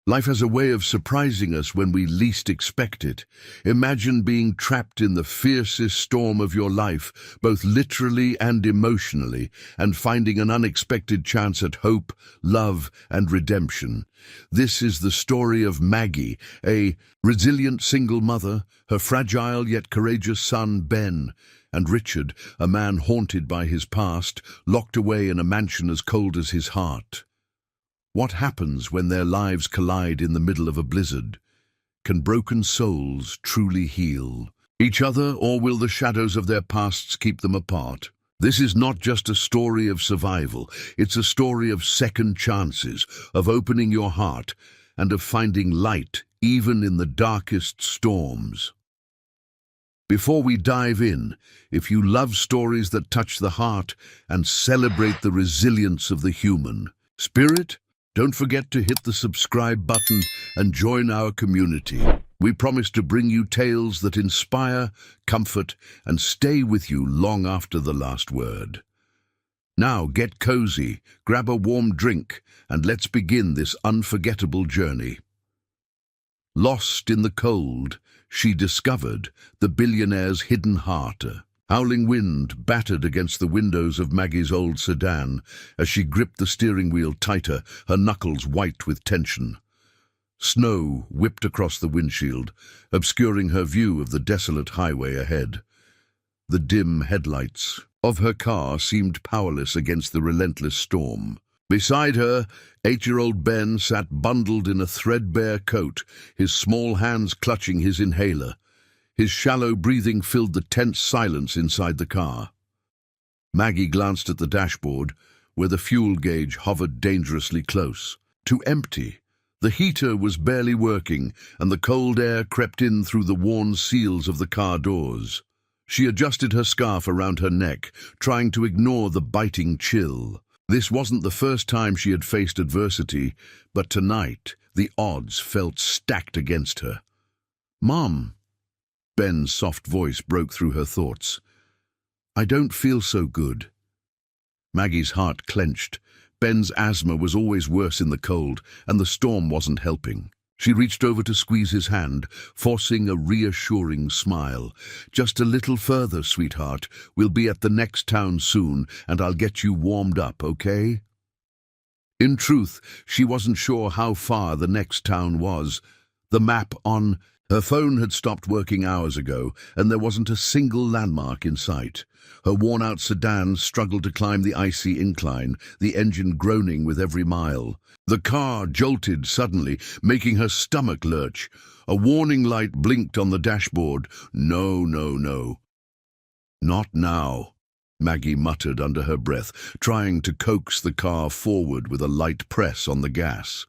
Life has a way of surprising us when we least expect it. Imagine being trapped in the fiercest storm of your life, both literally and emotionally, and finding an unexpected chance at hope, love, and redemption. This is the story of Maggie, a resilient single mother, her fragile yet courageous son, Ben, and Richard, a man haunted by his past, locked away in a mansion as cold as his heart. What happens when their lives collide in the middle of a blizzard? Can broken souls truly heal each other, or will the shadows of their pasts keep them apart? This is not just a story of survival, it's a story of second chances, of opening your heart, and of finding light even in the darkest storms. Before we dive in, if you love stories that touch the heart and celebrate the resilience of the human spirit, don't forget to hit the subscribe button and join our community. We promise to bring you tales that inspire, comfort, and stay with you long after the last word. Now get cozy, grab a warm drink, and let's begin this unforgettable journey. Lost in the cold, she discovered the billionaire's hidden heart. Howling wind battered against the windows of Maggie's old sedan as she gripped the steering wheel tighter, her knuckles white with tension. Snow whipped across the windshield, obscuring her view of the desolate highway ahead. The dim headlights of her car seemed powerless against the relentless storm. Beside her, 8-year-old Ben sat bundled in a threadbare coat, his small hands clutching his inhaler. His shallow breathing filled the tense silence inside the car. Maggie glanced at the dashboard, where the fuel gauge hovered dangerously close to empty. The heater was barely working, and the cold air crept in through the worn seals of the car doors. She adjusted her scarf around her neck, trying to ignore the biting chill. This wasn't the first time she had faced adversity, but tonight the odds felt stacked against her. "Mom," Ben's soft voice broke through her thoughts. "I don't feel so good." Maggie's heart clenched. Ben's asthma was always worse in the cold, and the storm wasn't helping. She reached over to squeeze his hand, forcing a reassuring smile. "Just a little further, sweetheart. We'll be at the next town soon, and I'll get you warmed up, okay?" In truth, she wasn't sure how far the next town was. The map on her phone had stopped working hours ago, and there wasn't a single landmark in sight. Her worn-out sedan struggled to climb the icy incline, the engine groaning with every mile. The car jolted suddenly, making her stomach lurch. A warning light blinked on the dashboard. "No, no, no." "Not now," Maggie muttered under her breath, trying to coax the car forward with a light press on the gas.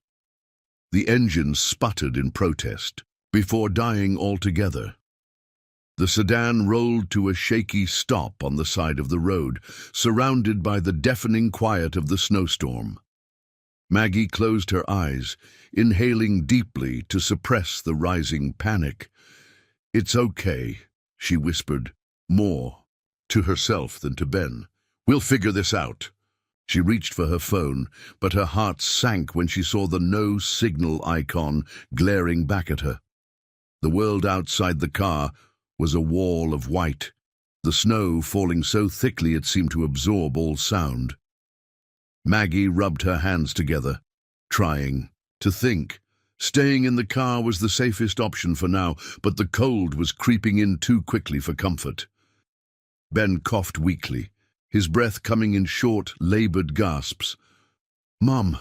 The engine sputtered in protest, before dying altogether. The sedan rolled to a shaky stop on the side of the road, surrounded by the deafening quiet of the snowstorm. Maggie closed her eyes, inhaling deeply to suppress the rising panic. "It's okay," she whispered, more to herself than to Ben. "We'll figure this out." She reached for her phone, but her heart sank when she saw the no-signal icon glaring back at her. The world outside the car was a wall of white, the snow falling so thickly it seemed to absorb all sound. Maggie rubbed her hands together, trying to think. Staying in the car was the safest option for now, but the cold was creeping in too quickly for comfort. Ben coughed weakly, his breath coming in short, labored gasps. "Mom,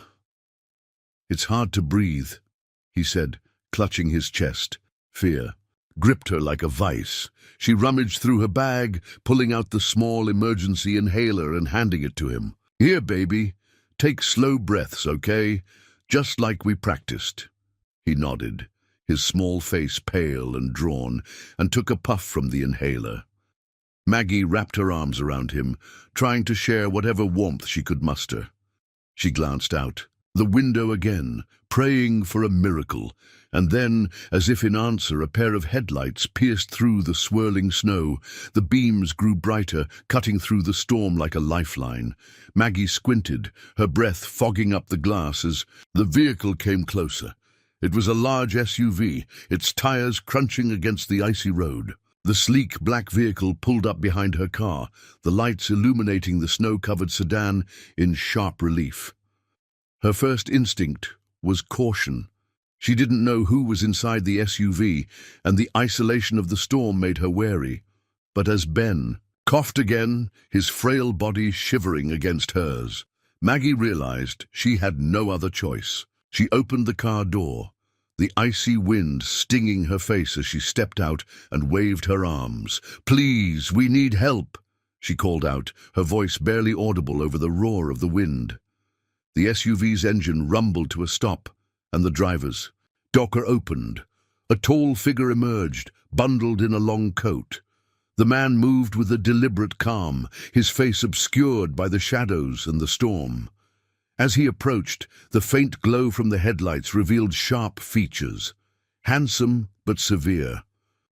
it's hard to breathe," he said, clutching his chest. Fear gripped her like a vice. She rummaged through her bag, pulling out the small emergency inhaler and handing it to him. "Here, baby. Take slow breaths, okay? Just like we practiced." He nodded, his small face pale and drawn, and took a puff from the inhaler. Maggie wrapped her arms around him, trying to share whatever warmth she could muster. She glanced out the window again, praying for a miracle, and then, as if in answer, a pair of headlights pierced through the swirling snow. The beams grew brighter, cutting through the storm like a lifeline. Maggie squinted, her breath fogging up the glass as the vehicle came closer. It was a large SUV, its tires crunching against the icy road. The sleek black vehicle pulled up behind her car, the lights illuminating the snow-covered sedan in sharp relief. Her first instinct was caution. She didn't know who was inside the SUV, and the isolation of the storm made her wary. But as Ben coughed again, his frail body shivering against hers, Maggie realized she had no other choice. She opened the car door, the icy wind stinging her face as she stepped out and waved her arms. "Please, we need help," she called out, her voice barely audible over the roar of the wind. The SUV's engine rumbled to a stop, and the driver's door opened. A tall figure emerged, bundled in a long coat. The man moved with a deliberate calm, his face obscured by the shadows and the storm. As he approached, the faint glow from the headlights revealed sharp features, handsome but severe.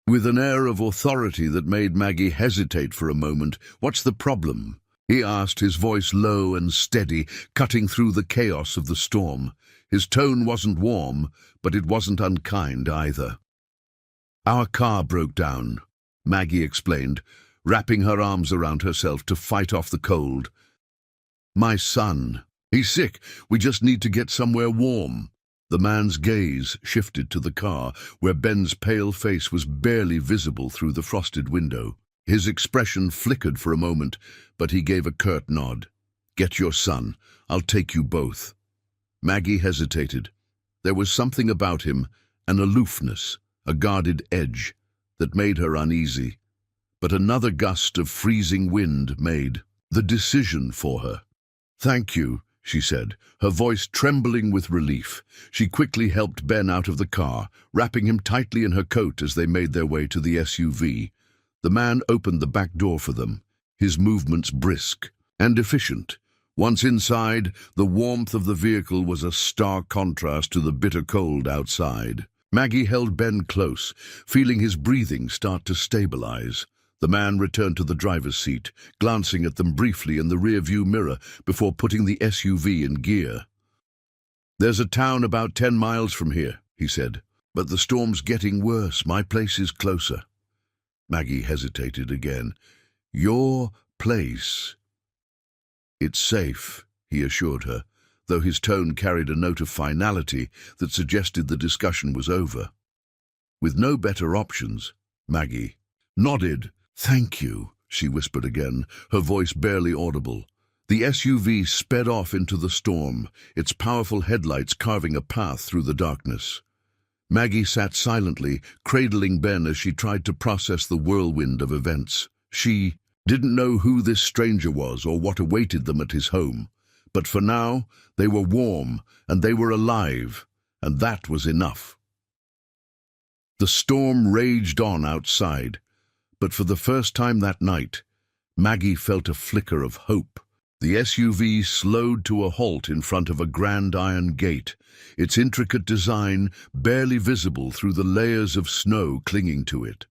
With an air of authority that made Maggie hesitate for a moment, "What's the problem?" he asked, his voice low and steady, cutting through the chaos of the storm. His tone wasn't warm, but it wasn't unkind either. "Our car broke down," Maggie explained, wrapping her arms around herself to fight off the cold. "My son, he's sick. We just need to get somewhere warm." The man's gaze shifted to the car, where Ben's pale face was barely visible through the frosted window. His expression flickered for a moment, but he gave a curt nod. "Get your son. I'll take you both." Maggie hesitated. There was something about him, an aloofness, a guarded edge, that made her uneasy. But another gust of freezing wind made the decision for her. "Thank you," she said, her voice trembling with relief. She quickly helped Ben out of the car, wrapping him tightly in her coat as they made their way to the SUV. The man opened the back door for them, his movements brisk and efficient. Once inside, the warmth of the vehicle was a stark contrast to the bitter cold outside. Maggie held Ben close, feeling his breathing start to stabilize. The man returned to the driver's seat, glancing at them briefly in the rear-view mirror before putting the SUV in gear. "There's a town about 10 miles from here," he said, "but the storm's getting worse. My place is closer." Maggie hesitated again. "Your place?" "It's safe," he assured her, though his tone carried a note of finality that suggested the discussion was over. With no better options, Maggie nodded. "Thank you," she whispered again, her voice barely audible. The SUV sped off into the storm, its powerful headlights carving a path through the darkness. Maggie sat silently, cradling Ben as she tried to process the whirlwind of events. She didn't know who this stranger was or what awaited them at his home. But for now, they were warm and they were alive, and that was enough. The storm raged on outside, but for the first time that night, Maggie felt a flicker of hope. The SUV slowed to a halt in front of a grand iron gate, its intricate design barely visible through the layers of snow clinging to it.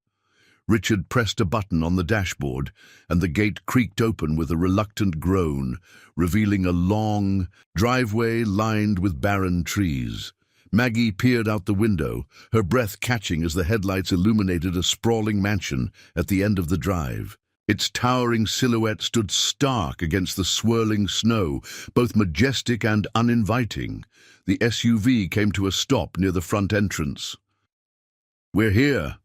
Richard pressed a button on the dashboard, and the gate creaked open with a reluctant groan, revealing a long driveway lined with barren trees. Maggie peered out the window, her breath catching as the headlights illuminated a sprawling mansion at the end of the drive. Its towering silhouette stood stark against the swirling snow, both majestic and uninviting. The SUV came to a stop near the front entrance. "We're here,"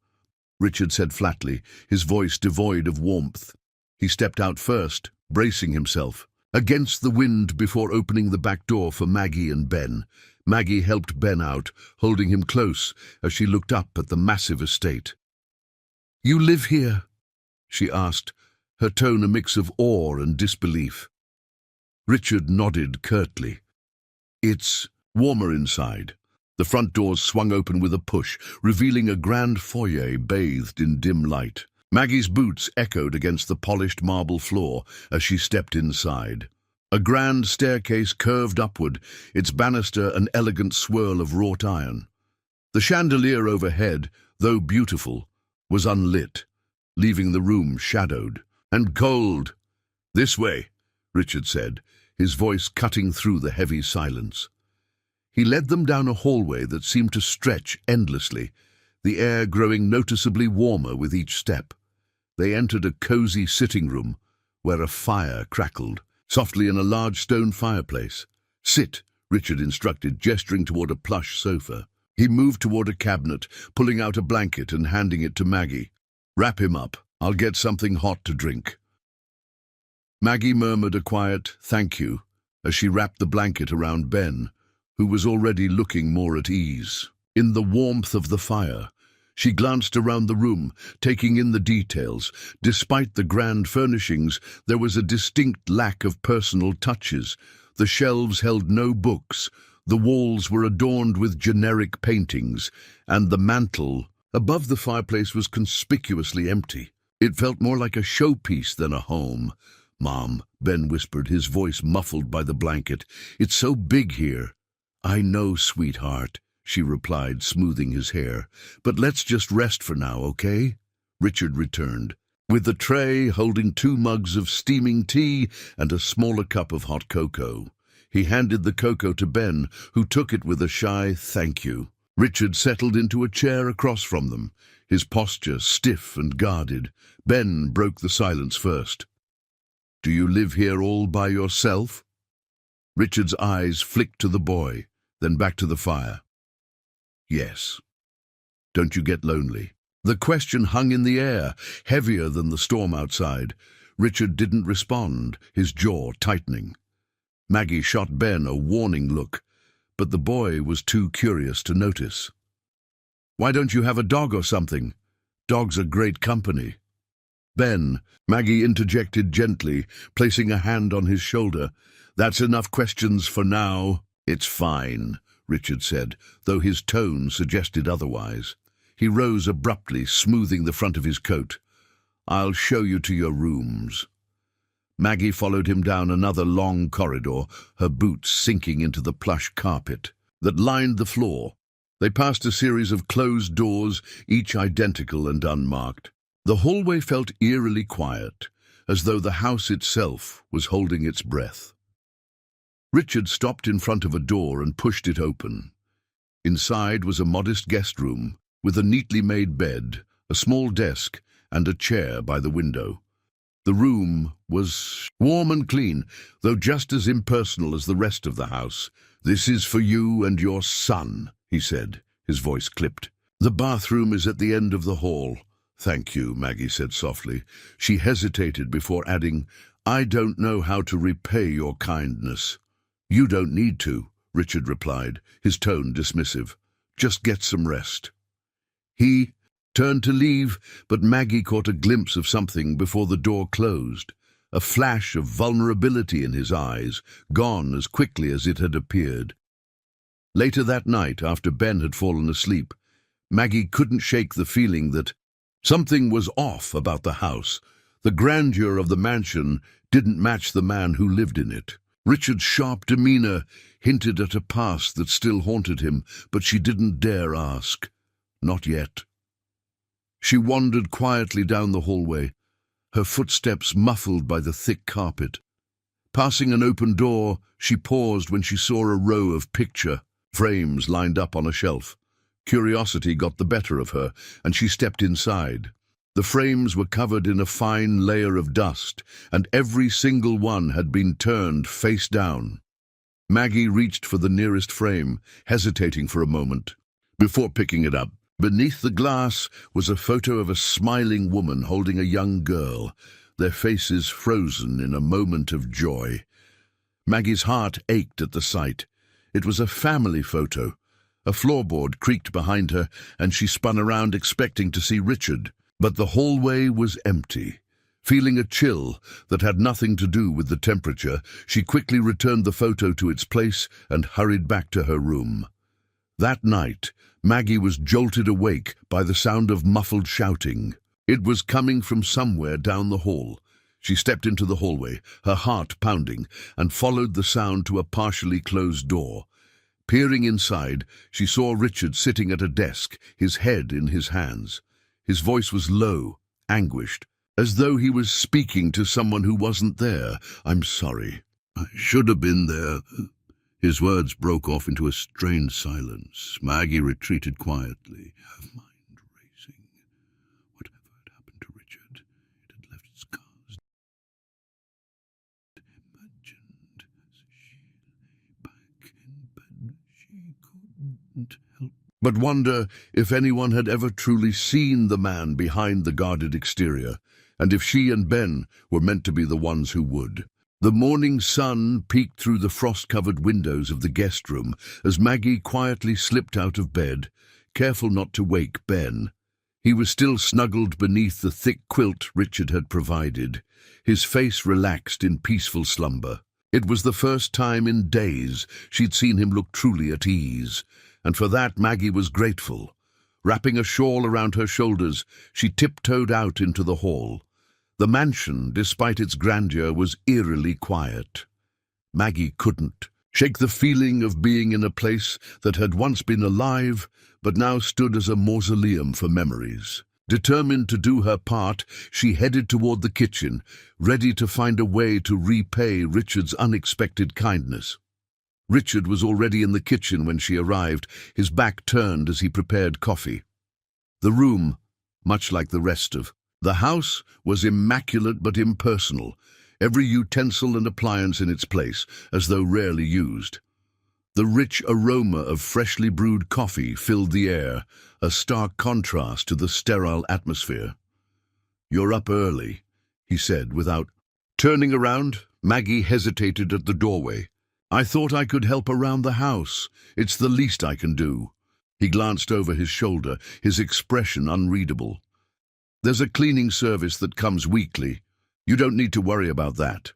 Richard said flatly, his voice devoid of warmth. He stepped out first, bracing himself against the wind before opening the back door for Maggie and Ben. Maggie helped Ben out, holding him close as she looked up at the massive estate. "You live here?" she asked, her tone a mix of awe and disbelief. Richard nodded curtly. "It's warmer inside." The front doors swung open with a push, revealing a grand foyer bathed in dim light. Maggie's boots echoed against the polished marble floor as she stepped inside. A grand staircase curved upward, its banister an elegant swirl of wrought iron. The chandelier overhead, though beautiful, was unlit, leaving the room shadowed and cold. "This way," Richard said, his voice cutting through the heavy silence. He led them down a hallway that seemed to stretch endlessly, the air growing noticeably warmer with each step. They entered a cozy sitting room where a fire crackled softly in a large stone fireplace. "Sit," Richard instructed, gesturing toward a plush sofa. He moved toward a cabinet, pulling out a blanket and handing it to Maggie. "Wrap him up. I'll get something hot to drink." Maggie murmured a quiet "thank you" as she wrapped the blanket around Ben, who was already looking more at ease. In the warmth of the fire, she glanced around the room, taking in the details. Despite the grand furnishings, there was a distinct lack of personal touches. The shelves held no books, the walls were adorned with generic paintings, and the mantel above the fireplace was conspicuously empty. It felt more like a showpiece than a home. "Mom," Ben whispered, his voice muffled by the blanket. "It's so big here." "I know, sweetheart," she replied, smoothing his hair. "But let's just rest for now, okay?" Richard returned, with the tray holding 2 mugs of steaming tea and a smaller cup of hot cocoa. He handed the cocoa to Ben, who took it with a shy "thank you." Richard settled into a chair across from them, his posture stiff and guarded. Ben broke the silence first. "Do you live here all by yourself?" Richard's eyes flicked to the boy, then back to the fire. "Yes." "Don't you get lonely?" The question hung in the air, heavier than the storm outside. Richard didn't respond, his jaw tightening. Maggie shot Ben a warning look, but the boy was too curious to notice. "Why don't you have a dog or something? Dogs are great company." "Ben," Maggie interjected gently, placing a hand on his shoulder. "That's enough questions for now." "It's fine," Richard said, though his tone suggested otherwise. He rose abruptly, smoothing the front of his coat. "I'll show you to your rooms." Maggie followed him down another long corridor, her boots sinking into the plush carpet that lined the floor. They passed a series of closed doors, each identical and unmarked. The hallway felt eerily quiet, as though the house itself was holding its breath. Richard stopped in front of a door and pushed it open. Inside was a modest guest room, with a neatly made bed, a small desk, and a chair by the window. The room was warm and clean, though just as impersonal as the rest of the house. "This is for you and your son," he said, his voice clipped. "The bathroom is at the end of the hall." "Thank you," Maggie said softly. She hesitated before adding, "I don't know how to repay your kindness." "You don't need to," Richard replied, his tone dismissive. "Just get some rest." He turned to leave, but Maggie caught a glimpse of something before the door closed. A flash of vulnerability in his eyes, gone as quickly as it had appeared. Later that night, after Ben had fallen asleep, Maggie couldn't shake the feeling that something was off about the house. The grandeur of the mansion didn't match the man who lived in it. Richard's sharp demeanor hinted at a past that still haunted him, but she didn't dare ask. Not yet. She wandered quietly down the hallway, her footsteps muffled by the thick carpet. Passing an open door, she paused when she saw a row of picture frames lined up on a shelf. Curiosity got the better of her, and she stepped inside. The frames were covered in a fine layer of dust, and every single one had been turned face down. Maggie reached for the nearest frame, hesitating for a moment, before picking it up. Beneath the glass was a photo of a smiling woman holding a young girl, their faces frozen in a moment of joy. Maggie's heart ached at the sight. It was a family photo. A floorboard creaked behind her, and she spun around expecting to see Richard. But the hallway was empty. Feeling a chill that had nothing to do with the temperature, she quickly returned the photo to its place and hurried back to her room. That night, Maggie was jolted awake by the sound of muffled shouting. It was coming from somewhere down the hall. She stepped into the hallway, her heart pounding, and followed the sound to a partially closed door. Peering inside, she saw Richard sitting at a desk, his head in his hands. His voice was low, anguished, as though he was speaking to someone who wasn't there. "I'm sorry. I should have been there." His words broke off into a strained silence. Maggie retreated quietly, her mind racing. Whatever had happened to Richard, it had left scars. Imagined as she lay back in bed, she couldn't help but wonder if anyone had ever truly seen the man behind the guarded exterior, and if she and Ben were meant to be the ones who would. The morning sun peeked through the frost-covered windows of the guest room as Maggie quietly slipped out of bed, careful not to wake Ben. He was still snuggled beneath the thick quilt Richard had provided, his face relaxed in peaceful slumber. It was the first time in days she'd seen him look truly at ease, and for that Maggie was grateful. Wrapping a shawl around her shoulders, she tiptoed out into the hall. The mansion, despite its grandeur, was eerily quiet. Maggie couldn't shake the feeling of being in a place that had once been alive, but now stood as a mausoleum for memories. Determined to do her part, she headed toward the kitchen, ready to find a way to repay Richard's unexpected kindness. Richard was already in the kitchen when she arrived, his back turned as he prepared coffee. The room, much like the rest of the house, was immaculate but impersonal, every utensil and appliance in its place, as though rarely used. The rich aroma of freshly brewed coffee filled the air, a stark contrast to the sterile atmosphere. "You're up early," he said without turning around. Maggie hesitated at the doorway. "I thought I could help around the house. It's the least I can do." He glanced over his shoulder, his expression unreadable. "There's a cleaning service that comes weekly. You don't need to worry about that."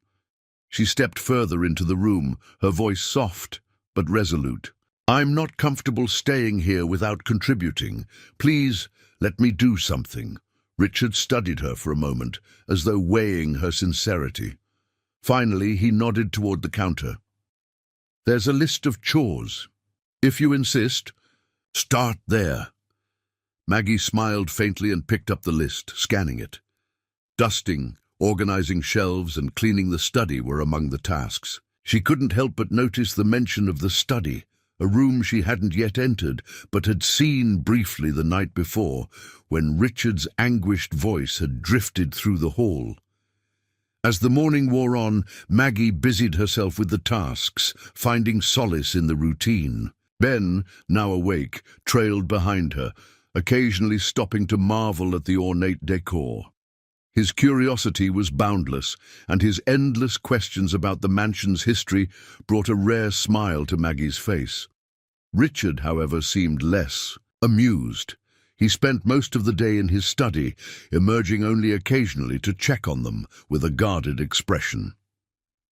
She stepped further into the room, her voice soft but resolute. "I'm not comfortable staying here without contributing. Please, let me do something." Richard studied her for a moment, as though weighing her sincerity. Finally, he nodded toward the counter. "There's a list of chores. If you insist, start there." Maggie smiled faintly and picked up the list, scanning it. Dusting, organizing shelves, and cleaning the study were among the tasks. She couldn't help but notice the mention of the study, a room she hadn't yet entered, but had seen briefly the night before, when Richard's anguished voice had drifted through the hall. As the morning wore on, Maggie busied herself with the tasks, finding solace in the routine. Ben, now awake, trailed behind her, occasionally stopping to marvel at the ornate decor. His curiosity was boundless, and his endless questions about the mansion's history brought a rare smile to Maggie's face. Richard, however, seemed less amused. He spent most of the day in his study, emerging only occasionally to check on them with a guarded expression.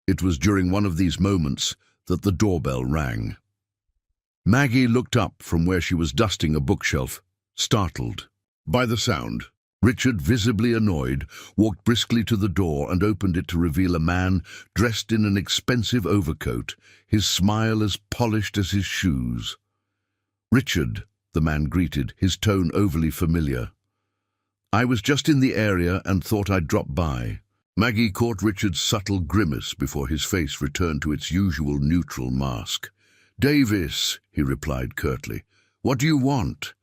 It was during one of these moments that the doorbell rang. Maggie looked up from where she was dusting a bookshelf, startled by the sound. Richard, visibly annoyed, walked briskly to the door and opened it to reveal a man dressed in an expensive overcoat, his smile as polished as his shoes. "Richard," the man greeted, his tone overly familiar. "I was just in the area and thought I'd drop by." Maggie caught Richard's subtle grimace before his face returned to its usual neutral mask. "Davis," he replied curtly. "What do you want?"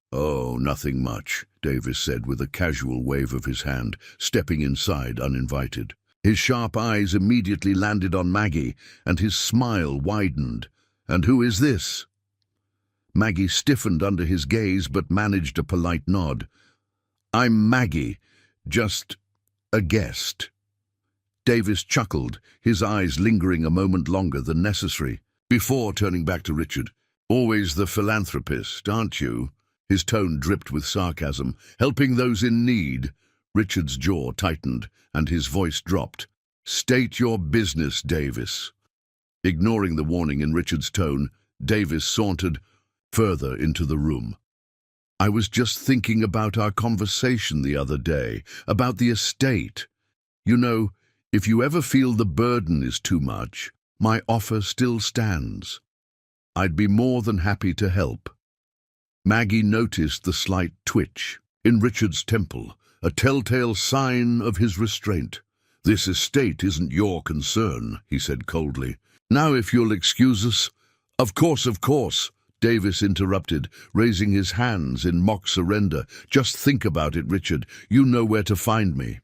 "Oh, nothing much," Davis said with a casual wave of his hand, stepping inside uninvited. His sharp eyes immediately landed on Maggie, and his smile widened. "And who is this?" Maggie stiffened under his gaze but managed a polite nod. "I'm Maggie, just a guest." Davis chuckled, his eyes lingering a moment longer than necessary, before turning back to Richard. "Always the philanthropist, aren't you?" His tone dripped with sarcasm. "Helping those in need." Richard's jaw tightened, and his voice dropped. "State your business, Davis." Ignoring the warning in Richard's tone, Davis sauntered further into the room. "I was just thinking about our conversation the other day, about the estate. You know, if you ever feel the burden is too much, my offer still stands. I'd be more than happy to help." Maggie noticed the slight twitch in Richard's temple, a telltale sign of his restraint. "This estate isn't your concern," he said coldly. Now if you'll excuse us—" Of course," Davis interrupted, raising his hands in mock surrender. "Just think about it, Richard. You know where to find me."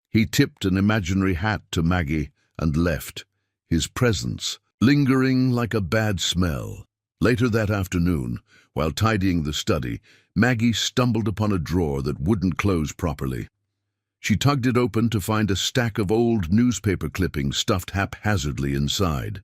He tipped an imaginary hat to Maggie and left, his presence lingering like a bad smell. Later that afternoon, while tidying the study, Maggie stumbled upon a drawer that wouldn't close properly. She tugged it open to find a stack of old newspaper clippings stuffed haphazardly inside.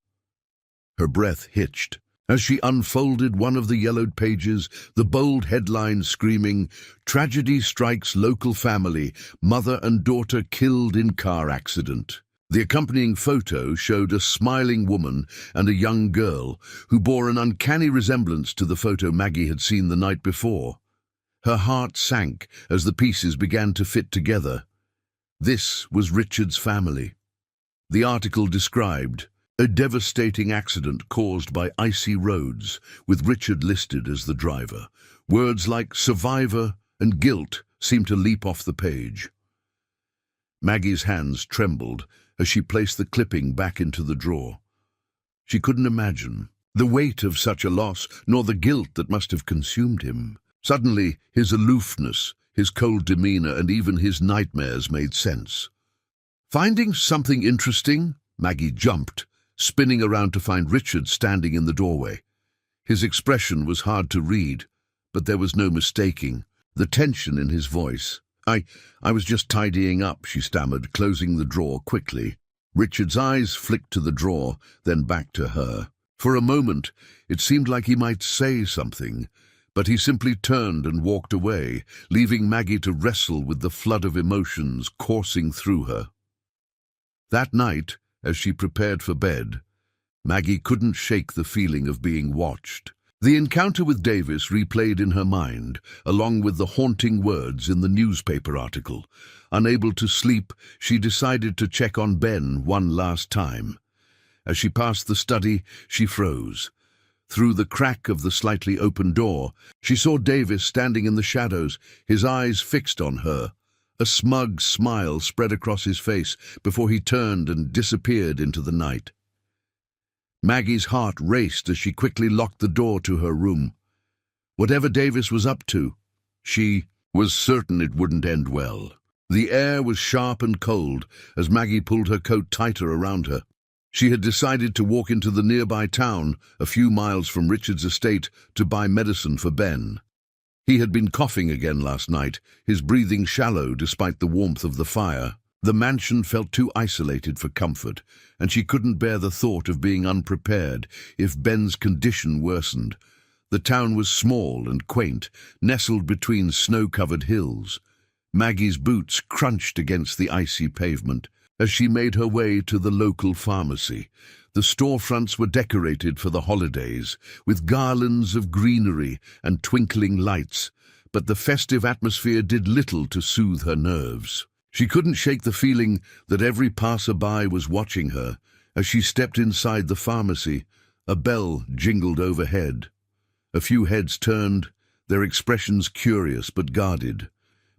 Her breath hitched as she unfolded one of the yellowed pages, the bold headline screaming, "Tragedy strikes local family, mother and daughter killed in car accident." The accompanying photo showed a smiling woman and a young girl who bore an uncanny resemblance to the photo Maggie had seen the night before. Her heart sank as the pieces began to fit together. This was Richard's family. The article described a devastating accident caused by icy roads, with Richard listed as the driver. Words like survivor and guilt seemed to leap off the page. Maggie's hands trembled as she placed the clipping back into the drawer. She couldn't imagine the weight of such a loss, nor the guilt that must have consumed him. Suddenly, his aloofness, his cold demeanor, and even his nightmares made sense. Finding something interesting, Maggie jumped, spinning around to find Richard standing in the doorway. His expression was hard to read, but there was no mistaking the tension in his voice. I was just tidying up," she stammered, closing the drawer quickly. Richard's eyes flicked to the drawer, then back to her. For a moment, it seemed like he might say something, but he simply turned and walked away, leaving Maggie to wrestle with the flood of emotions coursing through her. That night, as she prepared for bed, Maggie couldn't shake the feeling of being watched. The encounter with Davis replayed in her mind, along with the haunting words in the newspaper article. Unable to sleep, she decided to check on Ben one last time. As she passed the study, she froze. Through the crack of the slightly open door, she saw Davis standing in the shadows, his eyes fixed on her. A smug smile spread across his face before he turned and disappeared into the night. Maggie's heart raced as she quickly locked the door to her room. Whatever Davis was up to, she was certain it wouldn't end well. The air was sharp and cold as Maggie pulled her coat tighter around her. She had decided to walk into the nearby town, a few miles from Richard's estate, to buy medicine for Ben. He had been coughing again last night, his breathing shallow despite the warmth of the fire. The mansion felt too isolated for comfort, and she couldn't bear the thought of being unprepared if Ben's condition worsened. The town was small and quaint, nestled between snow-covered hills. Maggie's boots crunched against the icy pavement as she made her way to the local pharmacy. The storefronts were decorated for the holidays, with garlands of greenery and twinkling lights, but the festive atmosphere did little to soothe her nerves. She couldn't shake the feeling that every passerby was watching her. As she stepped inside the pharmacy, a bell jingled overhead. A few heads turned, their expressions curious but guarded.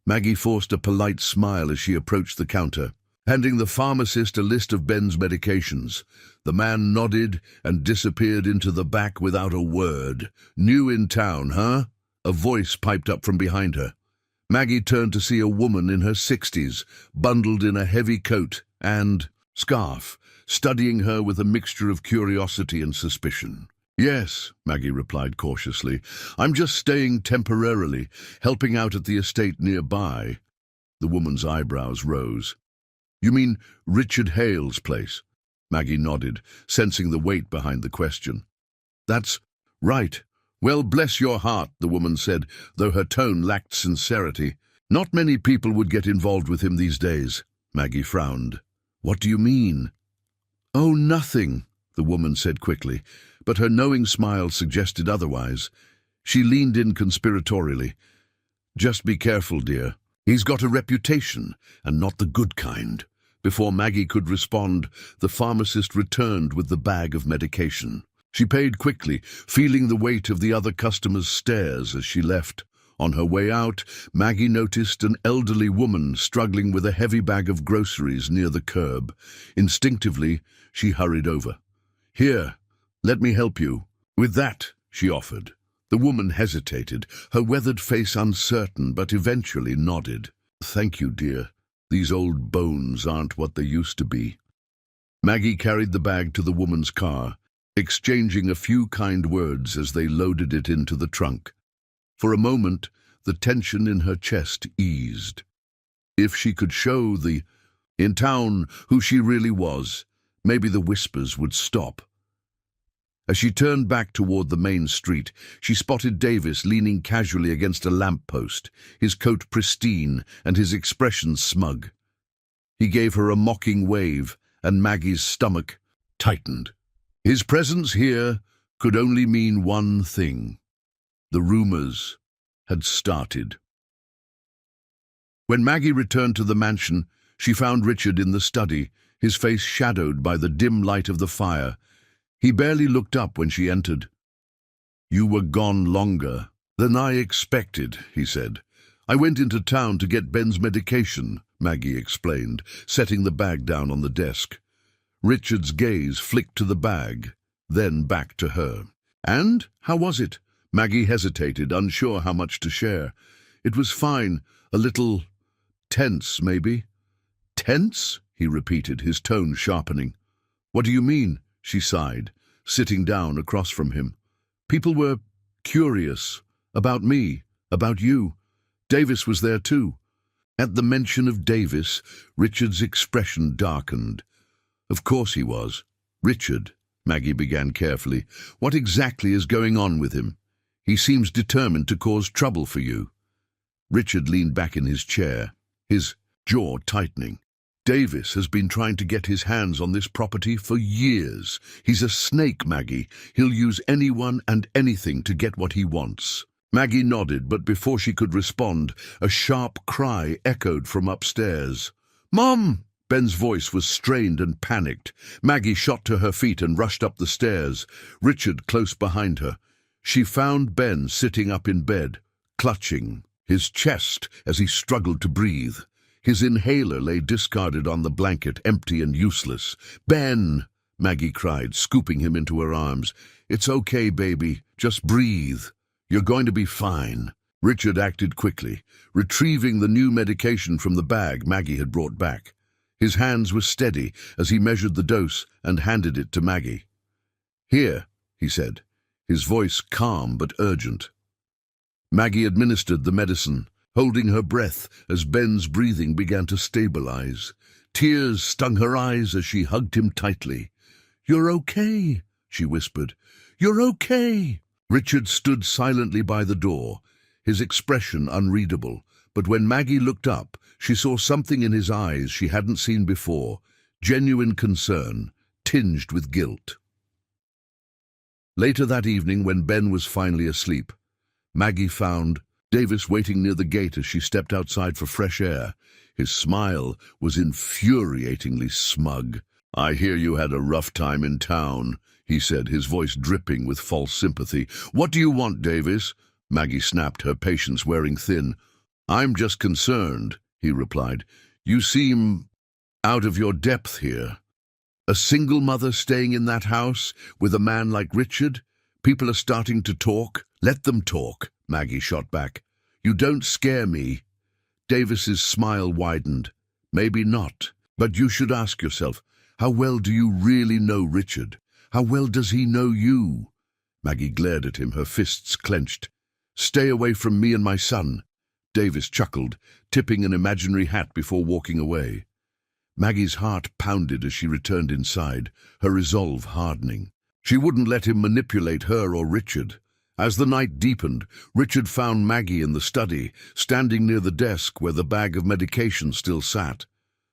Maggie forced a polite smile as she approached the counter, handing the pharmacist a list of Ben's medications. The man nodded and disappeared into the back without a word. "New in town, huh?" A voice piped up from behind her. Maggie turned to see a woman in her 60s, bundled in a heavy coat and scarf, studying her with a mixture of curiosity and suspicion. "Yes," Maggie replied cautiously. "I'm just staying temporarily, helping out at the estate nearby." The woman's eyebrows rose. "You mean Richard Hale's place?" Maggie nodded, sensing the weight behind the question. "That's right. Well, bless your heart," the woman said, though her tone lacked sincerity. "Not many people would get involved with him these days." Maggie frowned. "What do you mean?" "Oh, nothing," the woman said quickly, but her knowing smile suggested otherwise. She leaned in conspiratorially. "Just be careful, dear. He's got a reputation, and not the good kind." Before Maggie could respond, the pharmacist returned with the bag of medication. She paid quickly, feeling the weight of the other customers' stares as she left. On her way out, Maggie noticed an elderly woman struggling with a heavy bag of groceries near the curb. Instinctively, she hurried over. "Here, let me help you." "With that," she offered. The woman hesitated, her weathered face uncertain, but eventually nodded. "Thank you, dear. These old bones aren't what they used to be." Maggie carried the bag to the woman's car, exchanging a few kind words as they loaded it into the trunk. For a moment, the tension in her chest eased. If she could show in town who she really was, maybe the whispers would stop. As she turned back toward the main street, she spotted Davis leaning casually against a lamppost, his coat pristine and his expression smug. He gave her a mocking wave, and Maggie's stomach tightened. His presence here could only mean one thing. The rumors had started. When Maggie returned to the mansion, she found Richard in the study, his face shadowed by the dim light of the fire. He barely looked up when she entered. "You were gone longer than I expected," he said. "I went into town to get Ben's medication," Maggie explained, setting the bag down on the desk. Richard's gaze flicked to the bag, then back to her. "And? How was it?" Maggie hesitated, unsure how much to share. "It was fine. A little tense, maybe." "Tense?" he repeated, his tone sharpening. "What do you mean?" she sighed, sitting down across from him. "People were curious. About me. About you. Davis was there too." At the mention of Davis, Richard's expression darkened. "Of course he was." "Richard," Maggie began carefully, "what exactly is going on with him? He seems determined to cause trouble for you." Richard leaned back in his chair, his jaw tightening. "Davis has been trying to get his hands on this property for years. He's a snake, Maggie. He'll use anyone and anything to get what he wants." Maggie nodded, but before she could respond, a sharp cry echoed from upstairs. "Mom!" Ben's voice was strained and panicked. Maggie shot to her feet and rushed up the stairs, Richard close behind her. She found Ben sitting up in bed, clutching his chest as he struggled to breathe. His inhaler lay discarded on the blanket, empty and useless. "Ben!" Maggie cried, scooping him into her arms. "It's okay, baby. Just breathe. You're going to be fine." Richard acted quickly, retrieving the new medication from the bag Maggie had brought back. His hands were steady as he measured the dose and handed it to Maggie. "Here," he said, his voice calm but urgent. Maggie administered the medicine, holding her breath as Ben's breathing began to stabilize. Tears stung her eyes as she hugged him tightly. "You're okay," she whispered. "You're okay." Richard stood silently by the door, his expression unreadable, but when Maggie looked up, she saw something in his eyes she hadn't seen before, genuine concern, tinged with guilt. Later that evening, when Ben was finally asleep, Maggie found Davis waiting near the gate as she stepped outside for fresh air. His smile was infuriatingly smug. "I hear you had a rough time in town," he said, his voice dripping with false sympathy. "What do you want, Davis?" Maggie snapped, her patience wearing thin. "I'm just concerned," he replied. "You seem out of your depth here. A single mother staying in that house with a man like Richard? People are starting to talk. Let them talk," Maggie shot back. "You don't scare me." Davis's smile widened. "Maybe not, but you should ask yourself, how well do you really know Richard? How well does he know you?" Maggie glared at him, her fists clenched. "Stay away from me and my son." Davis chuckled, tipping an imaginary hat before walking away. Maggie's heart pounded as she returned inside, her resolve hardening. She wouldn't let him manipulate her or Richard. As the night deepened, Richard found Maggie in the study, standing near the desk where the bag of medication still sat.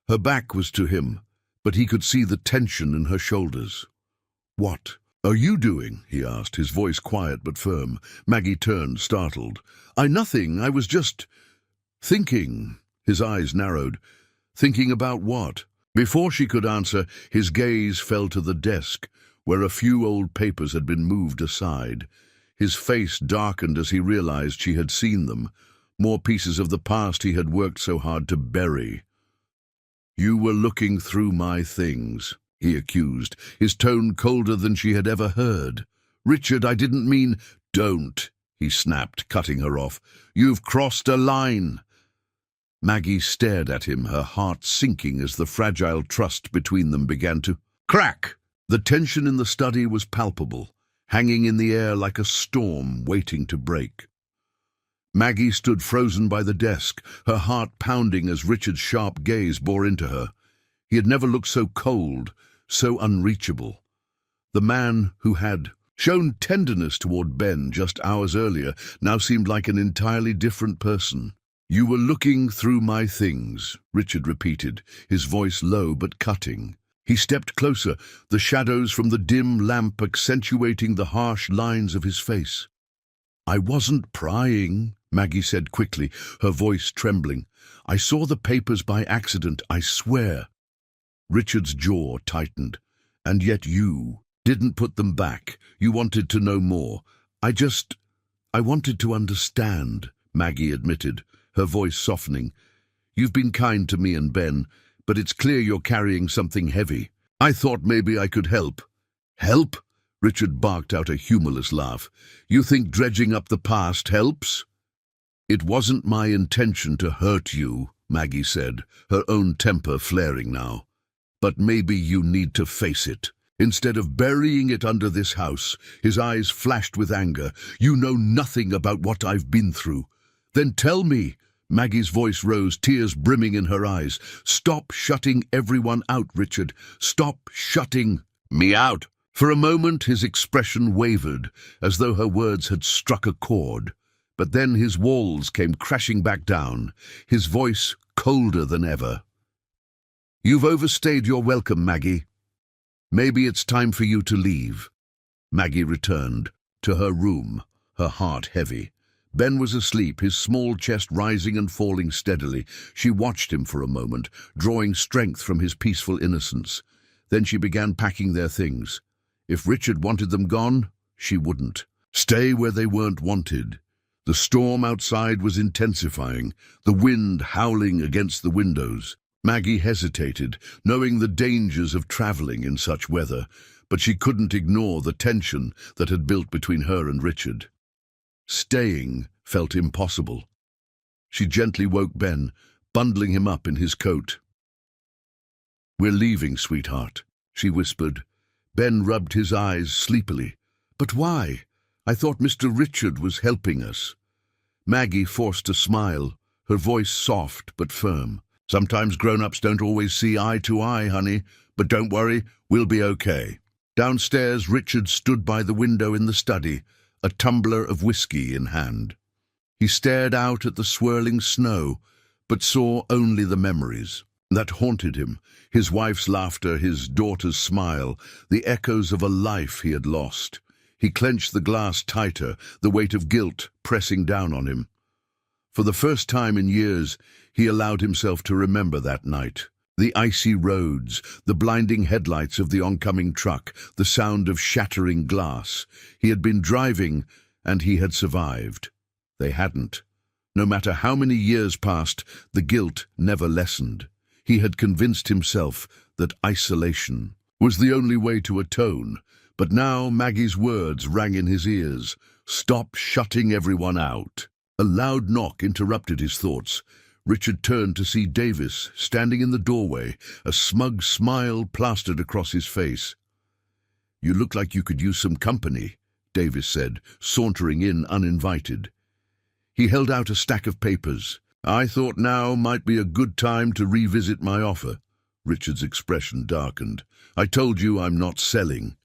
Her back was to him, but he could see the tension in her shoulders. "What are you doing?" he asked, his voice quiet but firm. Maggie turned, startled. Nothing. I was just thinking." His eyes narrowed. "Thinking about what?" Before she could answer, his gaze fell to the desk, where a few old papers had been moved aside. His face darkened as he realized she had seen them, more pieces of the past he had worked so hard to bury. "You were looking through my things." he accused, his tone colder than she had ever heard. "Richard, I didn't mean—" "Don't," he snapped, cutting her off. "You've crossed a line." Maggie stared at him, her heart sinking as the fragile trust between them began to crack. The tension in the study was palpable, hanging in the air like a storm waiting to break. Maggie stood frozen by the desk, her heart pounding as Richard's sharp gaze bore into her. He had never looked so cold, so unreachable. The man who had shown tenderness toward Ben just hours earlier now seemed like an entirely different person. "You were looking through my things," Richard repeated, his voice low but cutting. He stepped closer, the shadows from the dim lamp accentuating the harsh lines of his face. "I wasn't prying," Maggie said quickly, her voice trembling. "I saw the papers by accident, I swear." Richard's jaw tightened. "And yet you didn't put them back. You wanted to know more. I wanted to understand," Maggie admitted, her voice softening. "You've been kind to me and Ben, but it's clear you're carrying something heavy. I thought maybe I could help." "Help?" Richard barked out a humorless laugh. "You think dredging up the past helps?" "It wasn't my intention to hurt you," Maggie said, her own temper flaring now. "But maybe you need to face it. Instead of burying it under this house," his eyes flashed with anger. "You know nothing about what I've been through. Then tell me." Maggie's voice rose, tears brimming in her eyes. "Stop shutting everyone out, Richard. Stop shutting me out." For a moment his expression wavered, as though her words had struck a chord. But then his walls came crashing back down, his voice colder than ever. "You've overstayed your welcome, Maggie. Maybe it's time for you to leave." Maggie returned to her room, her heart heavy. Ben was asleep, his small chest rising and falling steadily. She watched him for a moment, drawing strength from his peaceful innocence. Then she began packing their things. If Richard wanted them gone, she wouldn't stay where they weren't wanted. The storm outside was intensifying, the wind howling against the windows. Maggie hesitated, knowing the dangers of traveling in such weather, but she couldn't ignore the tension that had built between her and Richard. Staying felt impossible. She gently woke Ben, bundling him up in his coat. "We're leaving, sweetheart," she whispered. Ben rubbed his eyes sleepily. "But why? I thought Mr. Richard was helping us." Maggie forced a smile, her voice soft but firm. "Sometimes grown-ups don't always see eye to eye, honey, but don't worry, we'll be okay." Downstairs, Richard stood by the window in the study, a tumbler of whiskey in hand. He stared out at the swirling snow, but saw only the memories that haunted him, his wife's laughter, his daughter's smile, the echoes of a life he had lost. He clenched the glass tighter, the weight of guilt pressing down on him. For the first time in years, he allowed himself to remember that night. The icy roads, the blinding headlights of the oncoming truck, the sound of shattering glass. He had been driving, and he had survived. They hadn't. No matter how many years passed, the guilt never lessened. He had convinced himself that isolation was the only way to atone. But now Maggie's words rang in his ears. "Stop shutting everyone out." A loud knock interrupted his thoughts. Richard turned to see Davis standing in the doorway, a smug smile plastered across his face. "You look like you could use some company," Davis said, sauntering in uninvited. He held out a stack of papers. "I thought now might be a good time to revisit my offer." Richard's expression darkened. "I told you I'm not selling."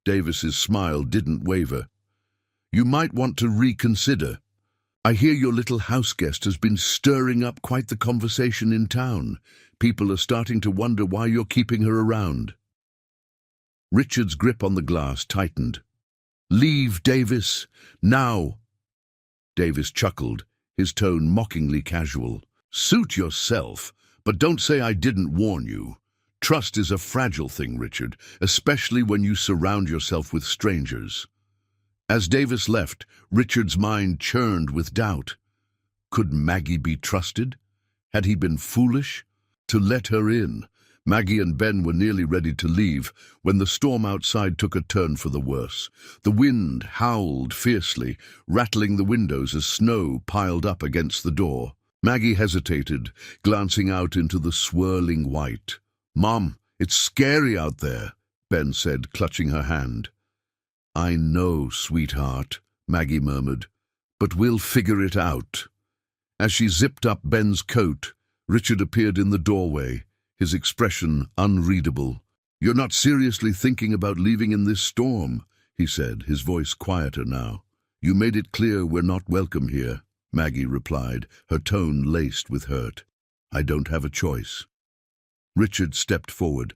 Davis's smile didn't waver. "You might want to reconsider. I hear your little house guest has been stirring up quite the conversation in town. People are starting to wonder why you're keeping her around." Richard's grip on the glass tightened. "Leave, Davis, now." Davis chuckled, his tone mockingly casual. "Suit yourself, but don't say I didn't warn you. Trust is a fragile thing, Richard, especially when you surround yourself with strangers." As Davis left, Richard's mind churned with doubt. Could Maggie be trusted? Had he been foolish to let her in? Maggie and Ben were nearly ready to leave when the storm outside took a turn for the worse. The wind howled fiercely, rattling the windows as snow piled up against the door. Maggie hesitated, glancing out into the swirling white. "Mom, it's scary out there," Ben said, clutching her hand. "I know, sweetheart," Maggie murmured, "but we'll figure it out." As she zipped up Ben's coat, Richard appeared in the doorway, his expression unreadable. "You're not seriously thinking about leaving in this storm," he said, his voice quieter now. "You made it clear we're not welcome here," Maggie replied, her tone laced with hurt. "I don't have a choice." Richard stepped forward,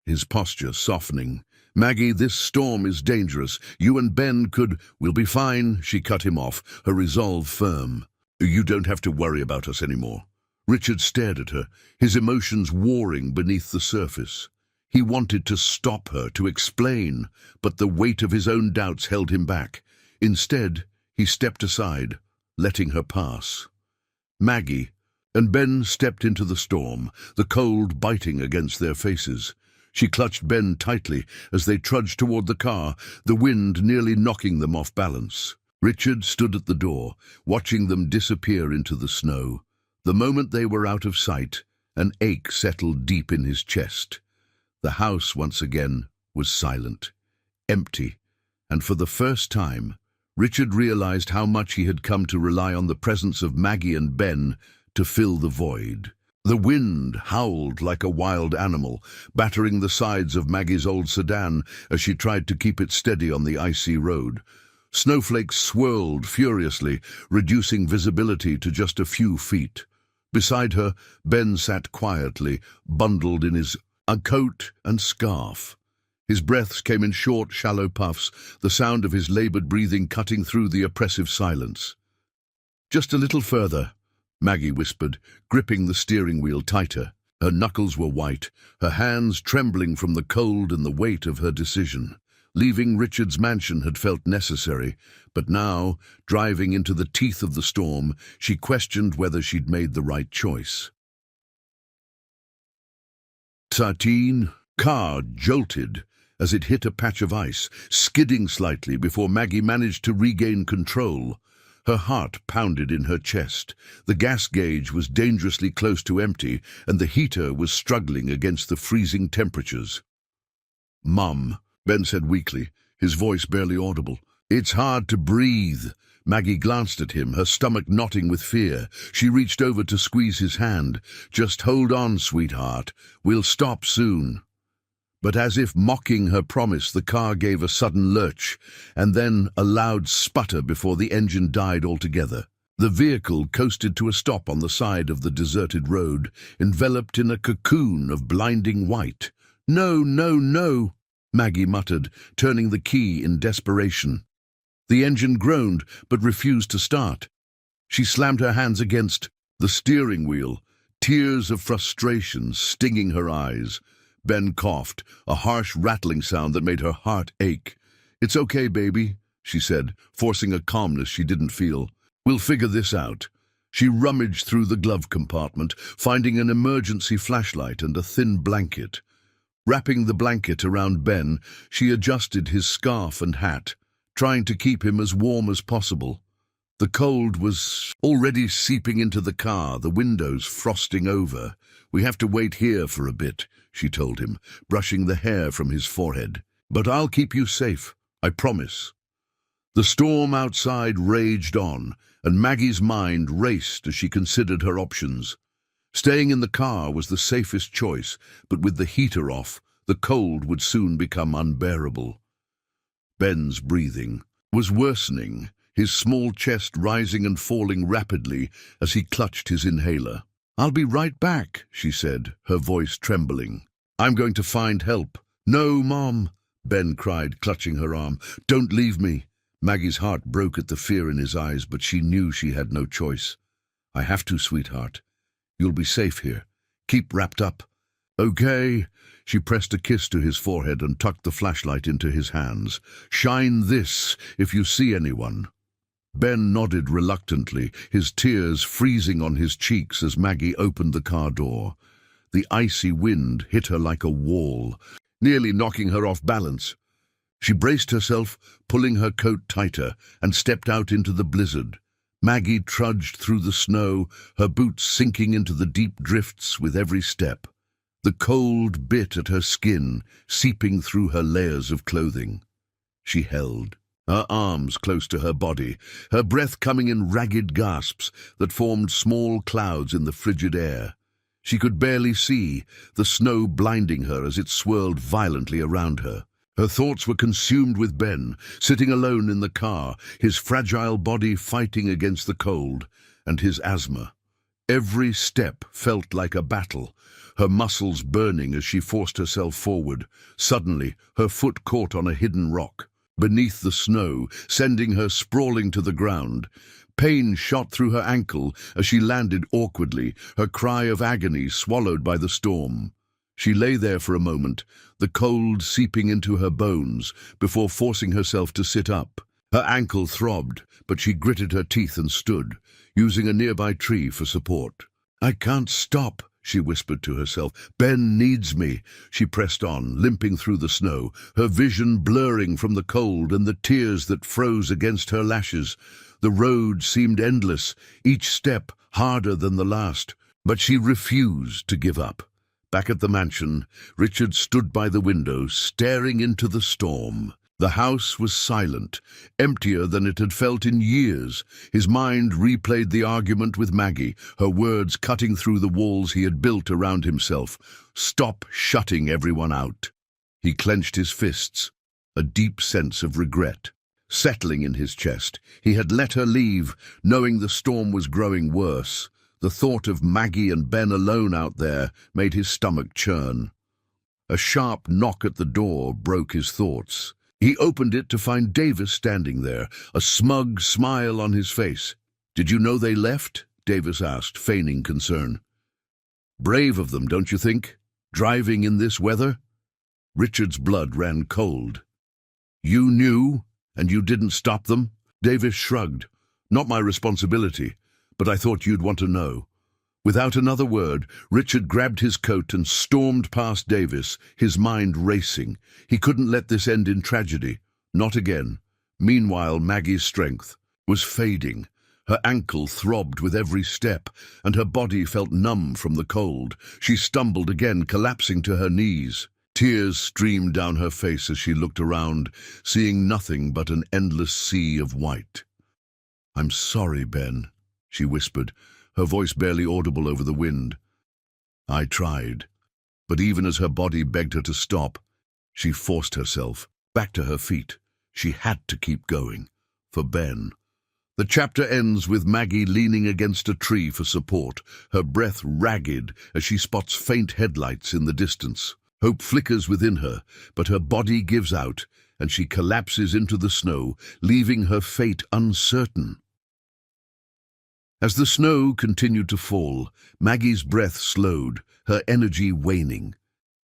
his posture softening. "Maggie, this storm is dangerous. You and Ben could—" "We'll be fine," she cut him off, her resolve firm. "You don't have to worry about us anymore." Richard stared at her, his emotions warring beneath the surface. He wanted to stop her, to explain, but the weight of his own doubts held him back. Instead, he stepped aside, letting her pass. Maggie and Ben stepped into the storm, the cold biting against their faces. She clutched Ben tightly as they trudged toward the car, the wind nearly knocking them off balance. Richard stood at the door, watching them disappear into the snow. The moment they were out of sight, an ache settled deep in his chest. The house, once again, was silent, empty, and for the first time, Richard realized how much he had come to rely on the presence of Maggie and Ben to fill the void. The wind howled like a wild animal, battering the sides of Maggie's old sedan as she tried to keep it steady on the icy road. Snowflakes swirled furiously, reducing visibility to just a few feet. Beside her, Ben sat quietly, bundled in his coat and scarf. His breaths came in short, shallow puffs, the sound of his labored breathing cutting through the oppressive silence. "Just a little further," Maggie whispered, gripping the steering wheel tighter. Her knuckles were white, her hands trembling from the cold and the weight of her decision. Leaving Richard's mansion had felt necessary, but now, driving into the teeth of the storm, she questioned whether she'd made the right choice. Satine car jolted as it hit a patch of ice, skidding slightly before Maggie managed to regain control. Her heart pounded in her chest. The gas gauge was dangerously close to empty, and the heater was struggling against the freezing temperatures. "Mum," Ben said weakly, his voice barely audible. "It's hard to breathe." Maggie glanced at him, her stomach knotting with fear. She reached over to squeeze his hand. "Just hold on, sweetheart. We'll stop soon." But as if mocking her promise, the car gave a sudden lurch, and then a loud sputter before the engine died altogether. The vehicle coasted to a stop on the side of the deserted road, enveloped in a cocoon of blinding white. "No, no, no," Maggie muttered, turning the key in desperation. The engine groaned, but refused to start. She slammed her hands against the steering wheel, tears of frustration stinging her eyes. Ben coughed, a harsh rattling sound that made her heart ache. "It's okay, baby," she said, forcing a calmness she didn't feel. "We'll figure this out." She rummaged through the glove compartment, finding an emergency flashlight and a thin blanket. Wrapping the blanket around Ben, she adjusted his scarf and hat, trying to keep him as warm as possible. The cold was already seeping into the car, the windows frosting over. "We have to wait here for a bit," she told him, brushing the hair from his forehead. "But I'll keep you safe, I promise." The storm outside raged on, and Maggie's mind raced as she considered her options. Staying in the car was the safest choice, but with the heater off, the cold would soon become unbearable. Ben's breathing was worsening, his small chest rising and falling rapidly as he clutched his inhaler. "I'll be right back," she said, her voice trembling. "I'm going to find help." "No, Mom," Ben cried, clutching her arm. "Don't leave me." Maggie's heart broke at the fear in his eyes, but she knew she had no choice. "I have to, sweetheart. You'll be safe here. Keep wrapped up." "Okay." She pressed a kiss to his forehead and tucked the flashlight into his hands. "Shine this if you see anyone." Ben nodded reluctantly, his tears freezing on his cheeks as Maggie opened the car door. The icy wind hit her like a wall, nearly knocking her off balance. She braced herself, pulling her coat tighter, and stepped out into the blizzard. Maggie trudged through the snow, her boots sinking into the deep drifts with every step. The cold bit at her skin, seeping through her layers of clothing. She held, her arms close to her body, her breath coming in ragged gasps that formed small clouds in the frigid air. She could barely see, the snow blinding her as it swirled violently around her. Her thoughts were consumed with Ben, sitting alone in the car, his fragile body fighting against the cold, and his asthma. Every step felt like a battle, her muscles burning as she forced herself forward. Suddenly, her foot caught on a hidden rock, beneath the snow, sending her sprawling to the ground. Pain shot through her ankle as she landed awkwardly, her cry of agony swallowed by the storm. She lay there for a moment, the cold seeping into her bones, before forcing herself to sit up. Her ankle throbbed, but she gritted her teeth and stood, using a nearby tree for support. "I can't stop," she whispered to herself. "Ben needs me." She pressed on, limping through the snow, her vision blurring from the cold and the tears that froze against her lashes. The road seemed endless, each step harder than the last, but she refused to give up. Back at the mansion, Richard stood by the window, staring into the storm. The house was silent, emptier than it had felt in years. His mind replayed the argument with Maggie, her words cutting through the walls he had built around himself. Stop shutting everyone out. He clenched his fists, a deep sense of regret settling in his chest. He had let her leave, knowing the storm was growing worse. The thought of Maggie and Ben alone out there made his stomach churn. A sharp knock at the door broke his thoughts. He opened it to find Davis standing there, a smug smile on his face. "Did you know they left?" Davis asked, feigning concern. "Brave of them, don't you think? Driving in this weather?" Richard's blood ran cold. "You knew, and you didn't stop them?" Davis shrugged. "Not my responsibility, but I thought you'd want to know." Without another word, Richard grabbed his coat and stormed past Davis, his mind racing. He couldn't let this end in tragedy. Not again. Meanwhile, Maggie's strength was fading. Her ankle throbbed with every step, and her body felt numb from the cold. She stumbled again, collapsing to her knees. Tears streamed down her face as she looked around, seeing nothing but an endless sea of white. "I'm sorry, Ben," she whispered, her voice barely audible over the wind. "I tried." But even as her body begged her to stop, she forced herself back to her feet. She had to keep going. For Ben. The chapter ends with Maggie leaning against a tree for support, her breath ragged as she spots faint headlights in the distance. Hope flickers within her, but her body gives out, and she collapses into the snow, leaving her fate uncertain. As the snow continued to fall, Maggie's breath slowed, her energy waning.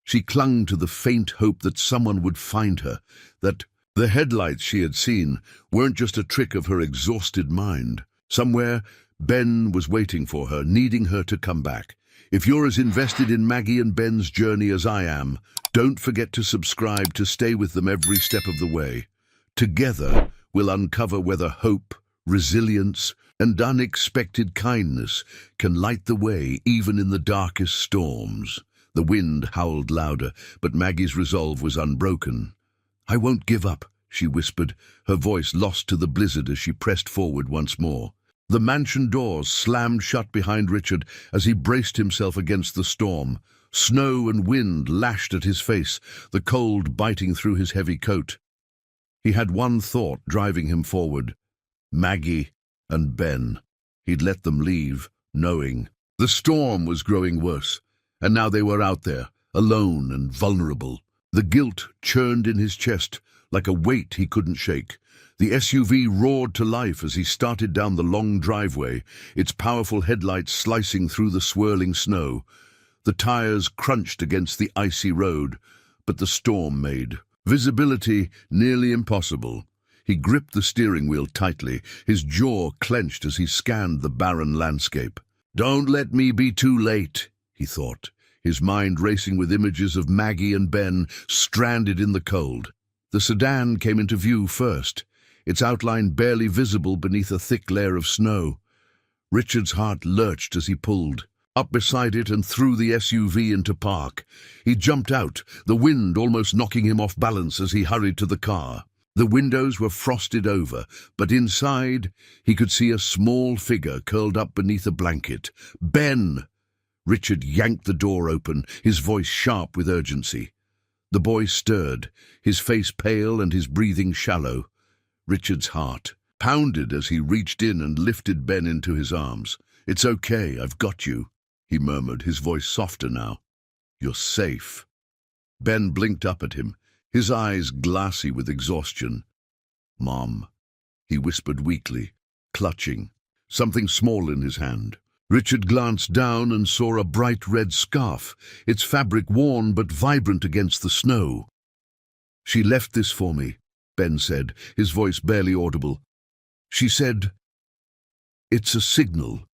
She clung to the faint hope that someone would find her, that the headlights she had seen weren't just a trick of her exhausted mind. Somewhere, Ben was waiting for her, needing her to come back. If you're as invested in Maggie and Ben's journey as I am, don't forget to subscribe to stay with them every step of the way. Together, we'll uncover whether hope, resilience, and unexpected kindness can light the way even in the darkest storms. The wind howled louder, but Maggie's resolve was unbroken. "I won't give up," she whispered, her voice lost to the blizzard as she pressed forward once more. The mansion doors slammed shut behind Richard as he braced himself against the storm. Snow and wind lashed at his face, the cold biting through his heavy coat. He had one thought driving him forward: Maggie and Ben. He'd let them leave, knowing. The storm was growing worse, and now they were out there, alone and vulnerable. The guilt churned in his chest like a weight he couldn't shake. The SUV roared to life as he started down the long driveway, its powerful headlights slicing through the swirling snow. The tires crunched against the icy road, but the storm made visibility nearly impossible. He gripped the steering wheel tightly, his jaw clenched as he scanned the barren landscape. "Don't let me be too late," he thought, his mind racing with images of Maggie and Ben stranded in the cold. The sedan came into view first, its outline barely visible beneath a thick layer of snow. Richard's heart lurched as he pulled up beside it and threw the SUV into park. He jumped out, the wind almost knocking him off balance as he hurried to the car. The windows were frosted over, but inside he could see a small figure curled up beneath a blanket. Ben! Richard yanked the door open, his voice sharp with urgency. The boy stirred, his face pale and his breathing shallow. Richard's heart pounded as he reached in and lifted Ben into his arms. "It's okay, I've got you," he murmured, his voice softer now. "You're safe." Ben blinked up at him, his eyes glassy with exhaustion. "Mom," he whispered weakly, clutching something small in his hand. Richard glanced down and saw a bright red scarf, its fabric worn but vibrant against the snow. "She left this for me," Ben said, his voice barely audible. "She said, it's a signal."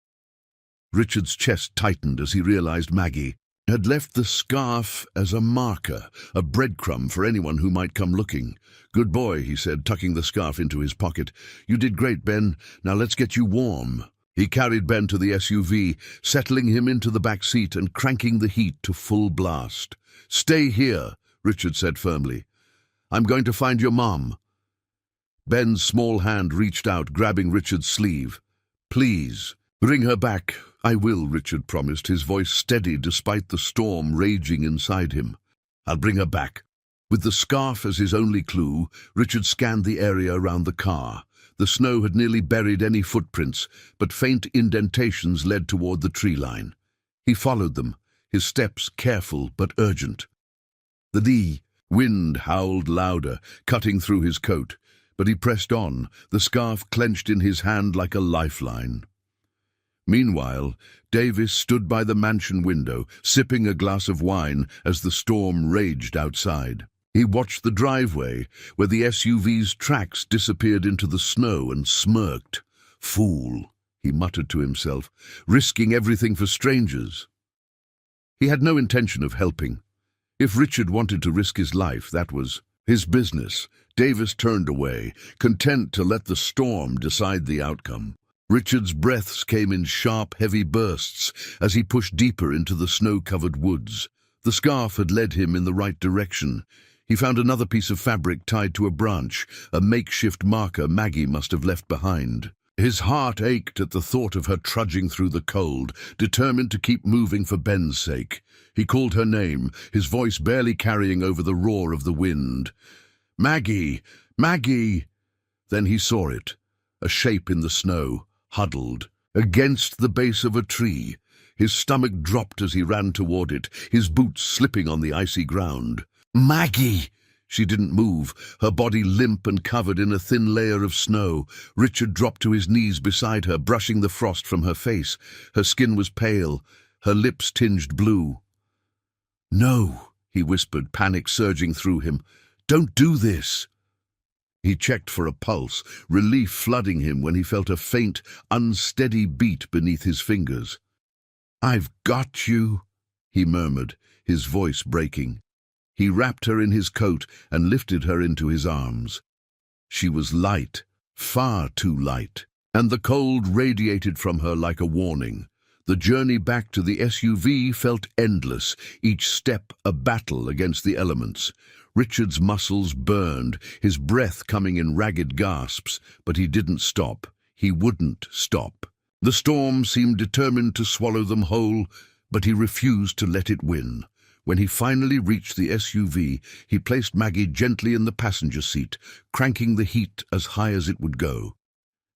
Richard's chest tightened as he realized Maggie had left the scarf as a marker, a breadcrumb for anyone who might come looking. "Good boy," he said, tucking the scarf into his pocket. "You did great, Ben. Now let's get you warm." He carried Ben to the SUV, settling him into the back seat and cranking the heat to full blast. "Stay here," Richard said firmly. "I'm going to find your mom." Ben's small hand reached out, grabbing Richard's sleeve. "Please, bring her back." "I will," Richard promised, his voice steady despite the storm raging inside him. "I'll bring her back." With the scarf as his only clue, Richard scanned the area around the car. The snow had nearly buried any footprints, but faint indentations led toward the tree line. He followed them, his steps careful but urgent. The wind howled louder, cutting through his coat, but he pressed on, the scarf clenched in his hand like a lifeline. Meanwhile, Davis stood by the mansion window, sipping a glass of wine as the storm raged outside. He watched the driveway, where the SUV's tracks disappeared into the snow, and smirked. "Fool," he muttered to himself, "risking everything for strangers." He had no intention of helping. If Richard wanted to risk his life, that was his business. Davis turned away, content to let the storm decide the outcome. Richard's breaths came in sharp, heavy bursts as he pushed deeper into the snow-covered woods. The scarf had led him in the right direction. He found another piece of fabric tied to a branch, a makeshift marker Maggie must have left behind. His heart ached at the thought of her trudging through the cold, determined to keep moving for Ben's sake. He called her name, his voice barely carrying over the roar of the wind. "Maggie! Maggie!" Then he saw it, a shape in the snow, huddled against the base of a tree. His stomach dropped as he ran toward it, his boots slipping on the icy ground. "Maggie!" She didn't move, her body limp and covered in a thin layer of snow. Richard dropped to his knees beside her, brushing the frost from her face. Her skin was pale, her lips tinged blue. "No," he whispered, panic surging through him. "Don't do this." He checked for a pulse, relief flooding him when he felt a faint, unsteady beat beneath his fingers. "I've got you," he murmured, his voice breaking. He wrapped her in his coat and lifted her into his arms. She was light, far too light, and the cold radiated from her like a warning. The journey back to the SUV felt endless, each step a battle against the elements. Richard's muscles burned, his breath coming in ragged gasps, but he didn't stop. He wouldn't stop. The storm seemed determined to swallow them whole, but he refused to let it win. When he finally reached the SUV, he placed Maggie gently in the passenger seat, cranking the heat as high as it would go.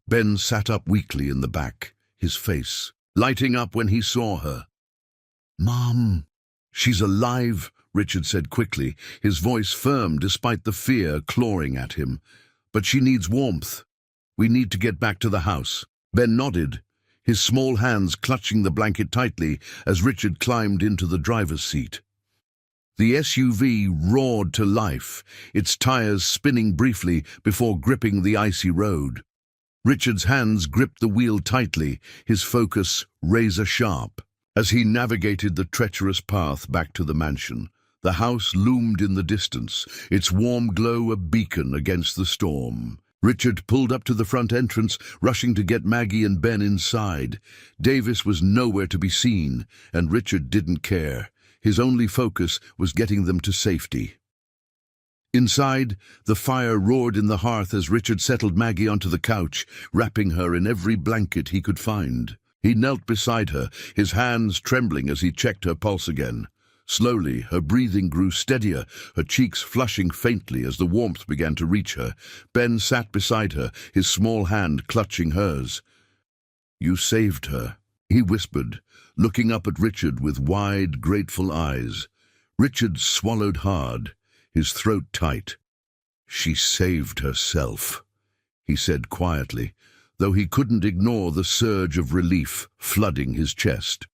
Ben sat up weakly in the back, his face lighting up when he saw her. "Mom!" "She's alive," Richard said quickly, his voice firm despite the fear clawing at him. "But she needs warmth. We need to get back to the house." Ben nodded, his small hands clutching the blanket tightly as Richard climbed into the driver's seat. The SUV roared to life, its tires spinning briefly before gripping the icy road. Richard's hands gripped the wheel tightly, his focus razor-sharp. As he navigated the treacherous path back to the mansion, the house loomed in the distance, its warm glow a beacon against the storm. Richard pulled up to the front entrance, rushing to get Maggie and Ben inside. Davis was nowhere to be seen, and Richard didn't care. His only focus was getting them to safety. Inside, the fire roared in the hearth as Richard settled Maggie onto the couch, wrapping her in every blanket he could find. He knelt beside her, his hands trembling as he checked her pulse again. Slowly, her breathing grew steadier, her cheeks flushing faintly as the warmth began to reach her. Ben sat beside her, his small hand clutching hers. "You saved her," he whispered, looking up at Richard with wide, grateful eyes. Richard swallowed hard, his throat tight. "She saved herself," he said quietly, though he couldn't ignore the surge of relief flooding his chest.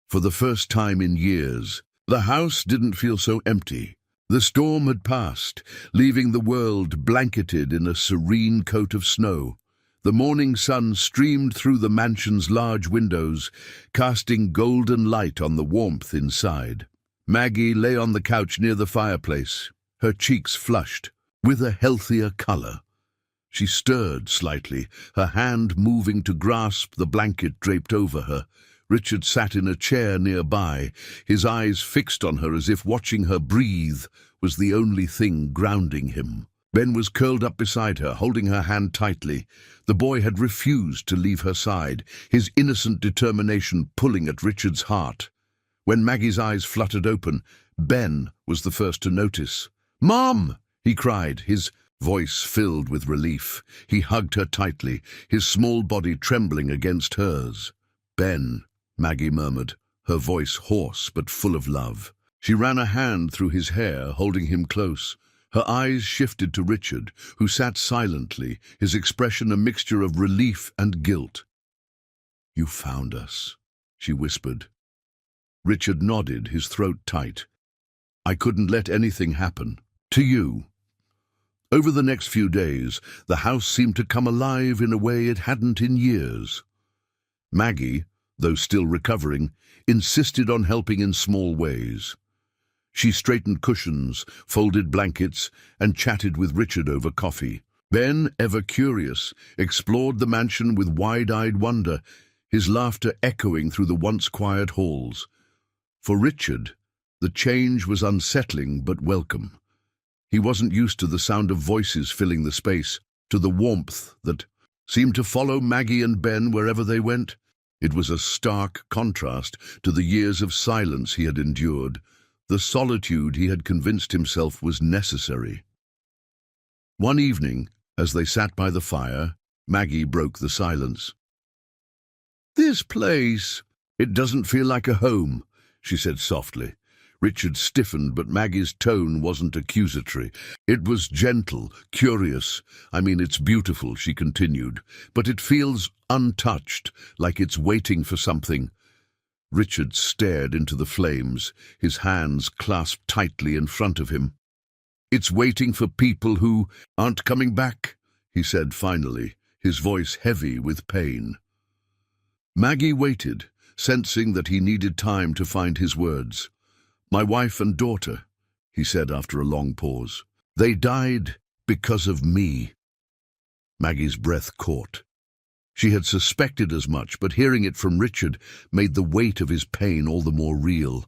For the first time in years, the house didn't feel so empty. The storm had passed, leaving the world blanketed in a serene coat of snow. The morning sun streamed through the mansion's large windows, casting golden light on the warmth inside. Maggie lay on the couch near the fireplace, her cheeks flushed, with a healthier color. She stirred slightly, her hand moving to grasp the blanket draped over her. Richard sat in a chair nearby, his eyes fixed on her as if watching her breathe was the only thing grounding him. Ben was curled up beside her, holding her hand tightly. The boy had refused to leave her side, his innocent determination pulling at Richard's heart. When Maggie's eyes fluttered open, Ben was the first to notice. "Mom!" he cried, his voice filled with relief. He hugged her tightly, his small body trembling against hers. "Ben," Maggie murmured, her voice hoarse but full of love. She ran a hand through his hair, holding him close. Her eyes shifted to Richard, who sat silently, his expression a mixture of relief and guilt. "You found us," she whispered. Richard nodded, his throat tight. "I couldn't let anything happen to you." Over the next few days, the house seemed to come alive in a way it hadn't in years. Maggie, though still recovering, insisted on helping in small ways. She straightened cushions, folded blankets, and chatted with Richard over coffee. Ben, ever curious, explored the mansion with wide-eyed wonder, his laughter echoing through the once quiet halls. For Richard, the change was unsettling but welcome. He wasn't used to the sound of voices filling the space, to the warmth that seemed to follow Maggie and Ben wherever they went. It was a stark contrast to the years of silence he had endured, the solitude he had convinced himself was necessary. One evening, as they sat by the fire, Maggie broke the silence. "This place, it doesn't feel like a home," she said softly. Richard stiffened, but Maggie's tone wasn't accusatory. It was gentle, curious. "I mean, it's beautiful," she continued, "but it feels untouched, like it's waiting for something." Richard stared into the flames, his hands clasped tightly in front of him. "It's waiting for people who aren't coming back," he said finally, his voice heavy with pain. Maggie waited, sensing that he needed time to find his words. "My wife and daughter," he said after a long pause. "They died because of me." Maggie's breath caught. She had suspected as much, but hearing it from Richard made the weight of his pain all the more real.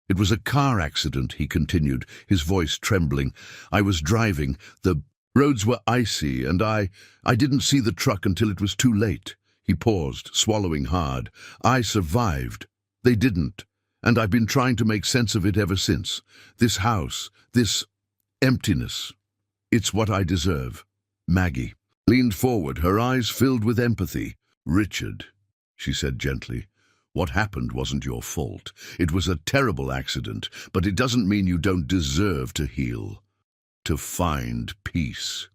"It was a car accident," he continued, his voice trembling. "I was driving. The roads were icy, and I didn't see the truck until it was too late." He paused, swallowing hard. "I survived. They didn't. And I've been trying to make sense of it ever since. This house, this emptiness, it's what I deserve." Maggie leaned forward, her eyes filled with empathy. "Richard," she said gently, "what happened wasn't your fault. It was a terrible accident, but it doesn't mean you don't deserve to heal, to find peace."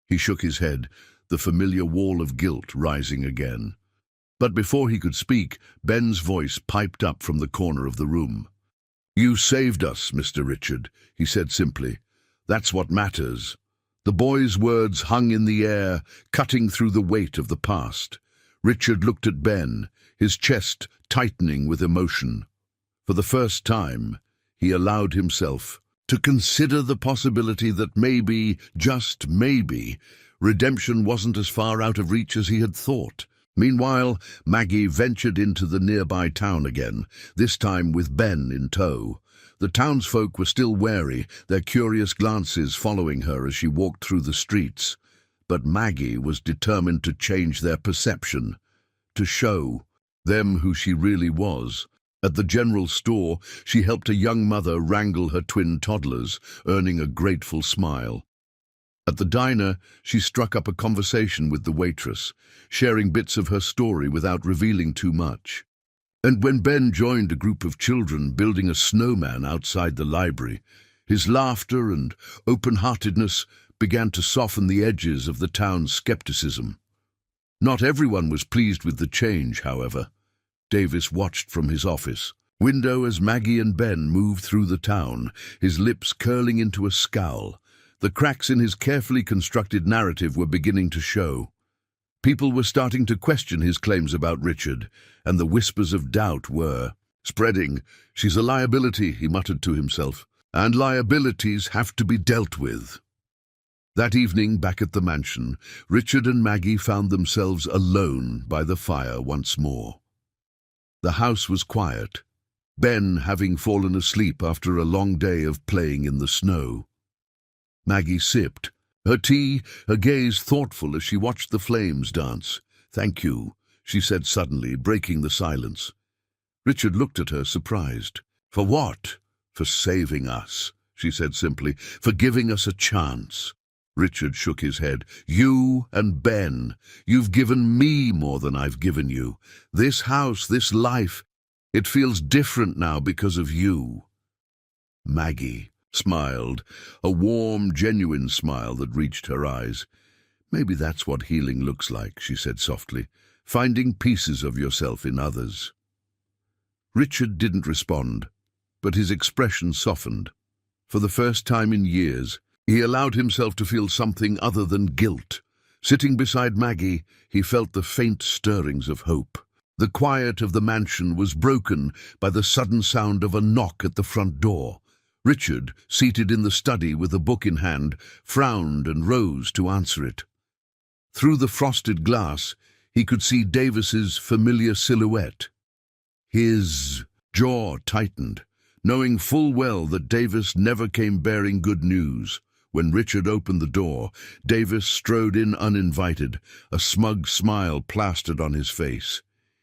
He shook his head, the familiar wall of guilt rising again. But before he could speak, Ben's voice piped up from the corner of the room. "You saved us, Mr. Richard," he said simply. "That's what matters." The boy's words hung in the air, cutting through the weight of the past. Richard looked at Ben, his chest tightening with emotion. For the first time, he allowed himself to consider the possibility that maybe, just maybe, redemption wasn't as far out of reach as he had thought. Meanwhile, Maggie ventured into the nearby town again, this time with Ben in tow. The townsfolk were still wary, their curious glances following her as she walked through the streets. But Maggie was determined to change their perception, to show them who she really was. At the general store, she helped a young mother wrangle her twin toddlers, earning a grateful smile. At the diner, she struck up a conversation with the waitress, sharing bits of her story without revealing too much. And when Ben joined a group of children building a snowman outside the library, his laughter and open-heartedness began to soften the edges of the town's skepticism. Not everyone was pleased with the change, however. Davis watched from his office window as Maggie and Ben moved through the town, his lips curling into a scowl. The cracks in his carefully constructed narrative were beginning to show. People were starting to question his claims about Richard, and the whispers of doubt were spreading. "She's a liability," he muttered to himself, "and liabilities have to be dealt with." That evening, back at the mansion, Richard and Maggie found themselves alone by the fire once more. The house was quiet, Ben having fallen asleep after a long day of playing in the snow. Maggie sipped her tea, her gaze thoughtful as she watched the flames dance. "Thank you," she said suddenly, breaking the silence. Richard looked at her, surprised. "For what?" "For saving us," she said simply, "for giving us a chance." Richard shook his head. "You and Ben, you've given me more than I've given you. This house, this life, it feels different now because of you." Maggie smiled, a warm, genuine smile that reached her eyes. "Maybe that's what healing looks like," she said softly, "finding pieces of yourself in others." Richard didn't respond, but his expression softened. For the first time in years, he allowed himself to feel something other than guilt. Sitting beside Maggie, he felt the faint stirrings of hope. The quiet of the mansion was broken by the sudden sound of a knock at the front door. Richard, seated in the study with a book in hand, frowned and rose to answer it. Through the frosted glass, he could see Davis's familiar silhouette. His jaw tightened, knowing full well that Davis never came bearing good news. When Richard opened the door, Davis strode in uninvited, a smug smile plastered on his face.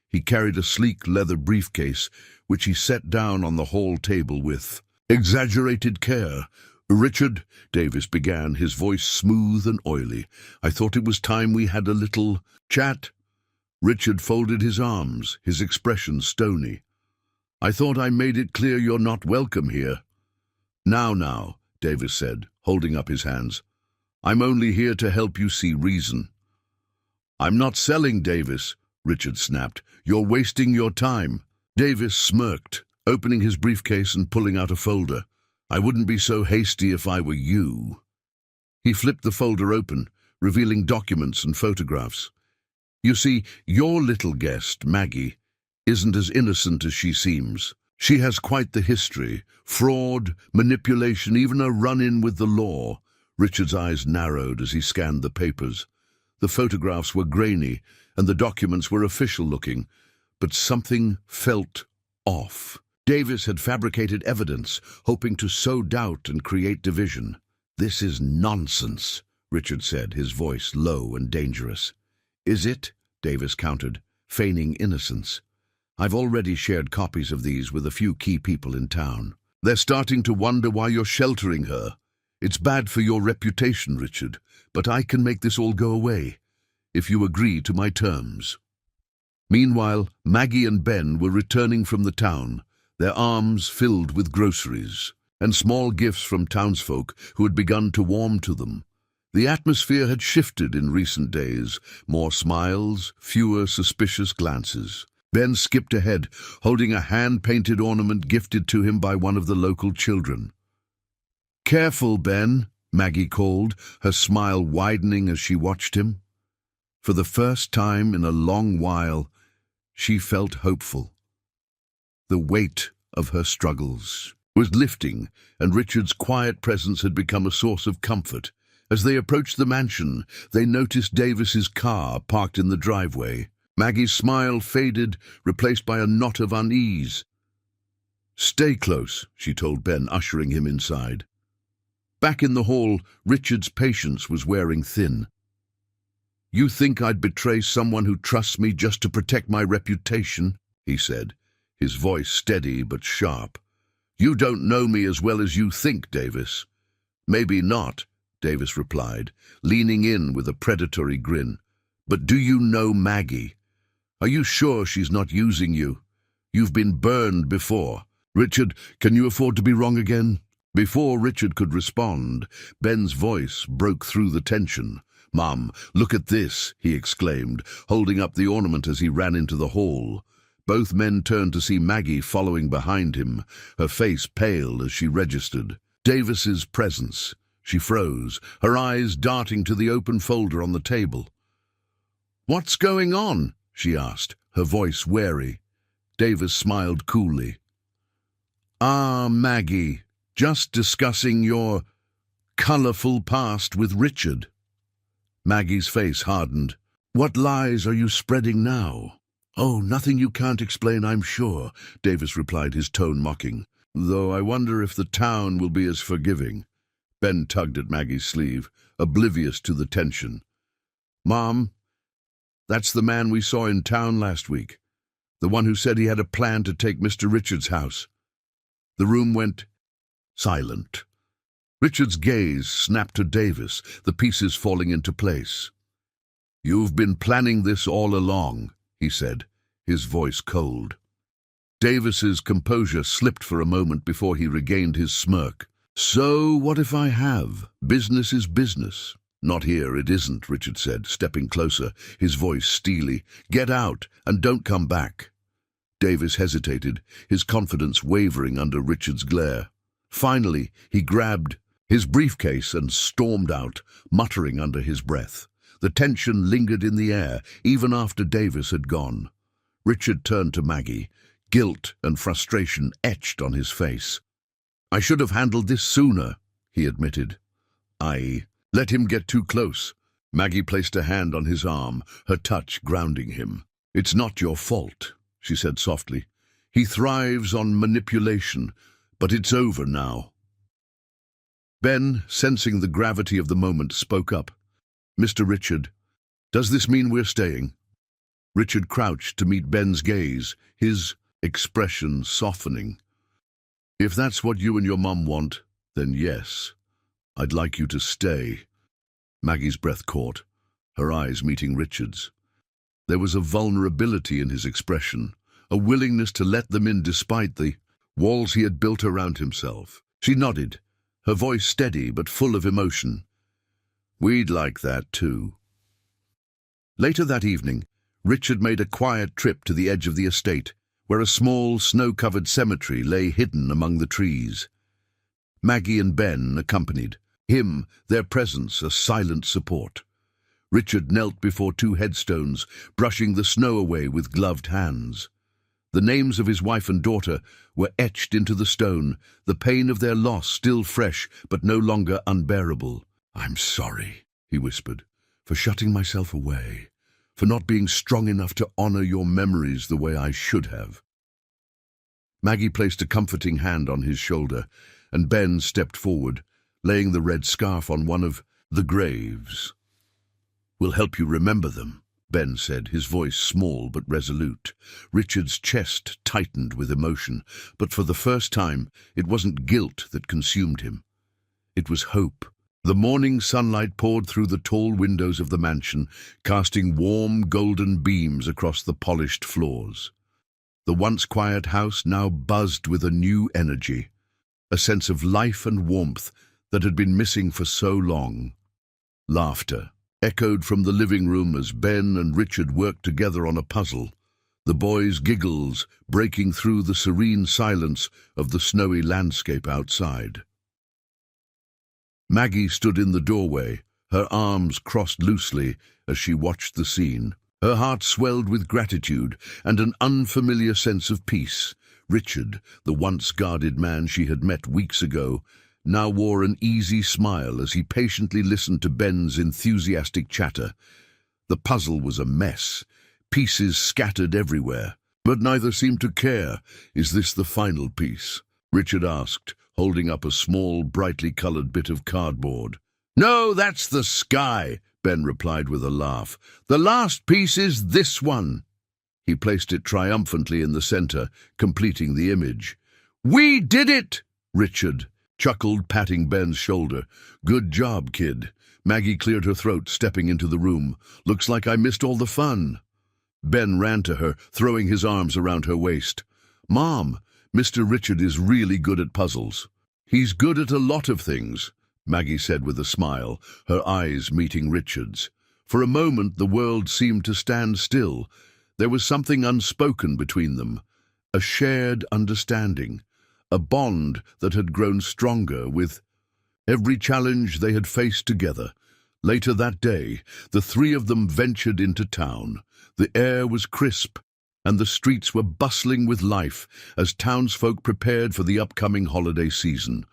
He carried a sleek leather briefcase, which he set down on the hall table with exaggerated care. "Richard," Davis began, his voice smooth and oily, "I thought it was time we had a little chat." Richard folded his arms, his expression stony. "I thought I made it clear you're not welcome here." Now," Davis said, holding up his hands. "I'm only here to help you see reason." "I'm not selling, Davis," Richard snapped. "You're wasting your time." Davis smirked, opening his briefcase and pulling out a folder. "I wouldn't be so hasty if I were you." He flipped the folder open, revealing documents and photographs. "You see, your little guest, Maggie, isn't as innocent as she seems. She has quite the history: fraud, manipulation, even a run-in with the law." Richard's eyes narrowed as he scanned the papers. The photographs were grainy, and the documents were official-looking, but something felt off. Davis had fabricated evidence, hoping to sow doubt and create division. "This is nonsense," Richard said, his voice low and dangerous. "Is it?" Davis countered, feigning innocence. "I've already shared copies of these with a few key people in town. They're starting to wonder why you're sheltering her. It's bad for your reputation, Richard, but I can make this all go away, if you agree to my terms." Meanwhile, Maggie and Ben were returning from the town, their arms filled with groceries and small gifts from townsfolk who had begun to warm to them. The atmosphere had shifted in recent days, more smiles, fewer suspicious glances. Ben skipped ahead, holding a hand-painted ornament gifted to him by one of the local children. "Careful, Ben," Maggie called, her smile widening as she watched him. For the first time in a long while, She felt hopeful. The weight of her struggles was lifting, and Richard's quiet presence had become a source of comfort. As they approached the mansion, they noticed Davis's car parked in the driveway. Maggie's smile faded, replaced by a knot of unease. "Stay close," she told Ben, ushering him inside. Back in the hall, Richard's patience was wearing thin. "You think I'd betray someone who trusts me just to protect my reputation?" he said, his voice steady but sharp. "You don't know me as well as you think, Davis." "Maybe not," Davis replied, leaning in with a predatory grin. "But do you know Maggie? Are you sure she's not using you? You've been burned before." "Richard, can you afford to be wrong again?" Before Richard could respond, Ben's voice broke through the tension. "Mom, look at this," he exclaimed, holding up the ornament as he ran into the hall. Both men turned to see Maggie following behind him, her face pale as she registered Davis's presence. She froze, her eyes darting to the open folder on the table. "What's going on?" she asked, her voice wary. Davis smiled coolly. "Ah, Maggie, just discussing your colorful past with Richard." Maggie's face hardened. "What lies are you spreading now?" "Oh, nothing you can't explain, I'm sure," Davis replied, his tone mocking. "Though I wonder if the town will be as forgiving." Ben tugged at Maggie's sleeve, oblivious to the tension. "Mom, that's the man we saw in town last week. The one who said he had a plan to take Mr. Richards' house." The room went silent. Richard's gaze snapped to Davis, the pieces falling into place. "You've been planning this all along," he said, his voice cold. Davis's composure slipped for a moment before he regained his smirk. "So what if I have? Business is business." "Not here, it isn't," Richard said, stepping closer, his voice steely. "Get out, and don't come back." Davis hesitated, his confidence wavering under Richard's glare. Finally, he grabbed his briefcase and stormed out, muttering under his breath. The tension lingered in the air, even after Davis had gone. Richard turned to Maggie, guilt and frustration etched on his face. "I should have handled this sooner," he admitted. "I let him get too close." Maggie placed a hand on his arm, her touch grounding him. "It's not your fault," she said softly. "He thrives on manipulation, but it's over now." Ben, sensing the gravity of the moment, spoke up. "Mr. Richard, does this mean we're staying?" Richard crouched to meet Ben's gaze, his expression softening. "If that's what you and your mum want, then yes, I'd like you to stay." Maggie's breath caught, her eyes meeting Richard's. There was a vulnerability in his expression, a willingness to let them in despite the walls he had built around himself. She nodded, her voice steady but full of emotion. "We'd like that too." Later that evening, Richard made a quiet trip to the edge of the estate, where a small, snow-covered cemetery lay hidden among the trees. Maggie and Ben accompanied, him, their presence, a silent support. Richard knelt before two headstones, brushing the snow away with gloved hands. The names of his wife and daughter were etched into the stone, the pain of their loss still fresh but no longer unbearable. "I'm sorry," he whispered, "for shutting myself away, for not being strong enough to honor your memories the way I should have." Maggie placed a comforting hand on his shoulder, and Ben stepped forward, laying the red scarf on one of the graves. "We'll help you remember them," Ben said, his voice small but resolute. Richard's chest tightened with emotion, but for the first time it wasn't guilt that consumed him. It was hope. The morning sunlight poured through the tall windows of the mansion, casting warm golden beams across the polished floors. The once quiet house now buzzed with a new energy, a sense of life and warmth that had been missing for so long. Laughter echoed from the living room as Ben and Richard worked together on a puzzle, the boys' giggles breaking through the serene silence of the snowy landscape outside. Maggie stood in the doorway, her arms crossed loosely as she watched the scene. Her heart swelled with gratitude and an unfamiliar sense of peace. Richard, the once guarded man she had met weeks ago, now wore an easy smile as he patiently listened to Ben's enthusiastic chatter. The puzzle was a mess, pieces scattered everywhere, but neither seemed to care. "Is this the final piece?" Richard asked, holding up a small, brightly colored bit of cardboard. "No, that's the sky," Ben replied with a laugh. "The last piece is this one." He placed it triumphantly in the center, completing the image. "We did it!" Richard chuckled, patting Ben's shoulder. "Good job, kid." Maggie cleared her throat, stepping into the room. "Looks like I missed all the fun." Ben ran to her, throwing his arms around her waist. "Mom, Mr. Richard is really good at puzzles." "He's good at a lot of things," Maggie said with a smile, her eyes meeting Richard's. For a moment the world seemed to stand still. There was something unspoken between them, a shared understanding, a bond that had grown stronger with every challenge they had faced together. Later that day, the three of them ventured into town. The air was crisp, and the streets were bustling with life as townsfolk prepared for the upcoming holiday season.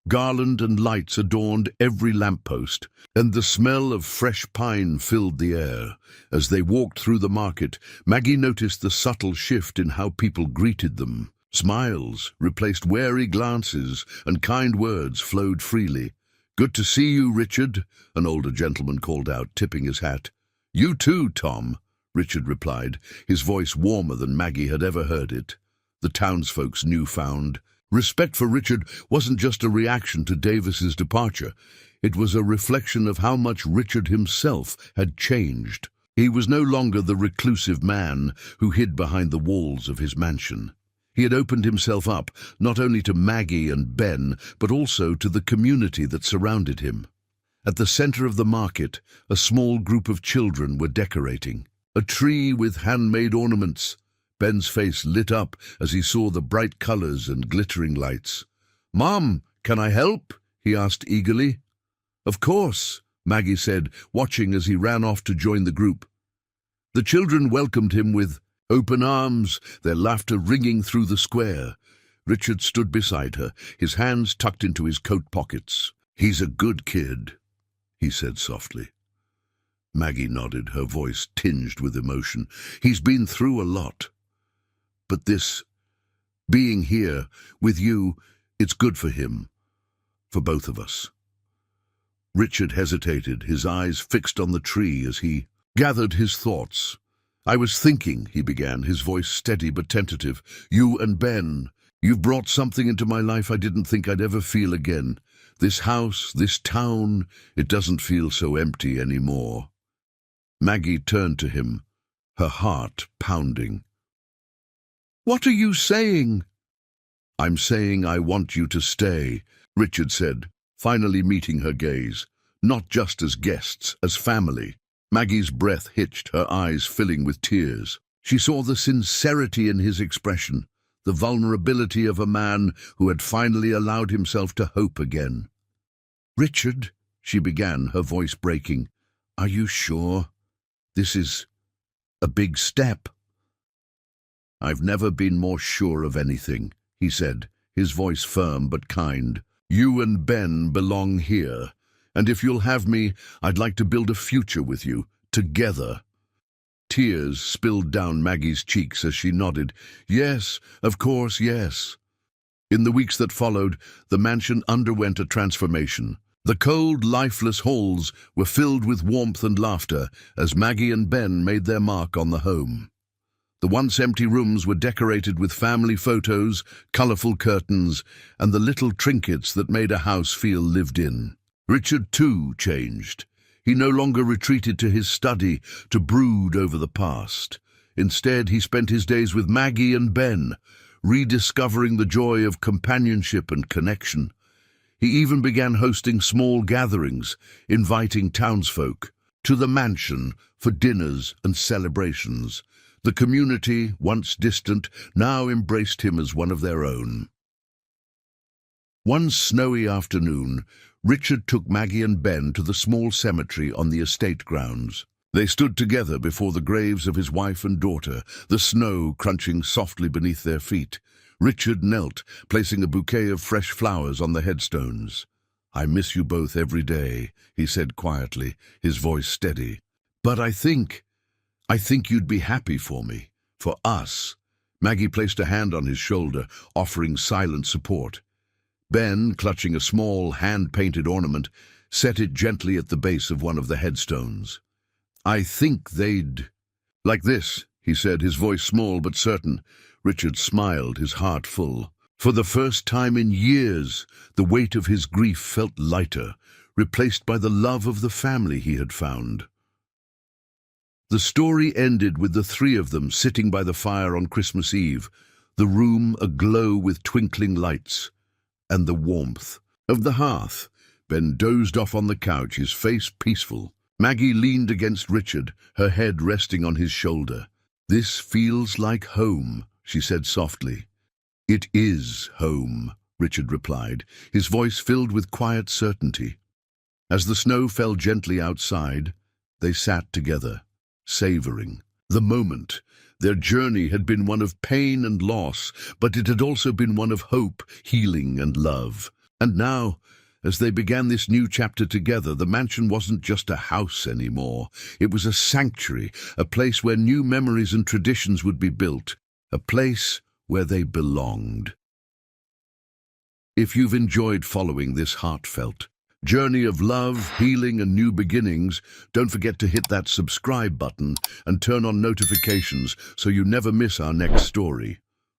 Garland and lights adorned every lamppost, and the smell of fresh pine filled the air. As they walked through the market, Maggie noticed the subtle shift in how people greeted them. Smiles replaced wary glances, and kind words flowed freely. "Good to see you, Richard," an older gentleman called out, tipping his hat. "You too, Tom," Richard replied, his voice warmer than Maggie had ever heard it. The townsfolk's newfound respect for Richard wasn't just a reaction to Davis's departure. It was a reflection of how much Richard himself had changed. He was no longer the reclusive man who hid behind the walls of his mansion. He had opened himself up, not only to Maggie and Ben, but also to the community that surrounded him. At the center of the market, a small group of children were decorating. A tree with handmade ornaments. Ben's face lit up as he saw the bright colors and glittering lights. "Mom, can I help?" he asked eagerly. "Of course," Maggie said, watching as he ran off to join the group. The children welcomed him with open arms, their laughter ringing through the square. Richard stood beside her, his hands tucked into his coat pockets. "He's a good kid," he said softly. Maggie nodded, her voice tinged with emotion. "He's been through a lot. But this, being here with you, it's good for him, for both of us." Richard hesitated, his eyes fixed on the tree as he gathered his thoughts. "I was thinking," he began, his voice steady but tentative. "You and Ben, you've brought something into my life I didn't think I'd ever feel again. This house, this town, it doesn't feel so empty anymore." Maggie turned to him, her heart pounding. "What are you saying?" "I'm saying I want you to stay," Richard said, finally meeting her gaze. "Not just as guests, as family." Maggie's breath hitched, her eyes filling with tears. She saw the sincerity in his expression, the vulnerability of a man who had finally allowed himself to hope again. "Richard," she began, her voice breaking, "are you sure? This is a big step." "I've never been more sure of anything," he said, his voice firm but kind. "You and Ben belong here, and if you'll have me, I'd like to build a future with you, together." Tears spilled down Maggie's cheeks as she nodded. "Yes, of course, yes." In the weeks that followed, the mansion underwent a transformation. The cold, lifeless halls were filled with warmth and laughter as Maggie and Ben made their mark on the home. The once empty rooms were decorated with family photos, colorful curtains, and the little trinkets that made a house feel lived in. Richard, too, changed. He no longer retreated to his study to brood over the past. Instead, he spent his days with Maggie and Ben, rediscovering the joy of companionship and connection. He even began hosting small gatherings, inviting townsfolk to the mansion for dinners and celebrations. The community, once distant, now embraced him as one of their own. One snowy afternoon, Richard took Maggie and Ben to the small cemetery on the estate grounds. They stood together before the graves of his wife and daughter, the snow crunching softly beneath their feet. Richard knelt, placing a bouquet of fresh flowers on the headstones. "I miss you both every day," he said quietly, his voice steady. "But I think you'd be happy for me, for us." Maggie placed a hand on his shoulder, offering silent support. Ben, clutching a small, hand-painted ornament, set it gently at the base of one of the headstones. "I think they'd—" "Like this," he said, his voice small but certain. Richard smiled, his heart full. For the first time in years, the weight of his grief felt lighter, replaced by the love of the family he had found. The story ended with the three of them sitting by the fire on Christmas Eve, the room aglow with twinkling lights, and the warmth of the hearth. Ben dozed off on the couch, his face peaceful. Maggie leaned against Richard, her head resting on his shoulder. "This feels like home," she said softly. "It is home," Richard replied, his voice filled with quiet certainty. As the snow fell gently outside, they sat together, savoring the moment. Their journey had been one of pain and loss, but it had also been one of hope, healing, and love. And now, as they began this new chapter together, the mansion wasn't just a house anymore. It was a sanctuary, a place where new memories and traditions would be built, a place where they belonged. If you've enjoyed following this heartfelt journey of love, healing, and new beginnings, don't forget to hit that subscribe button and turn on notifications so you never miss our next story.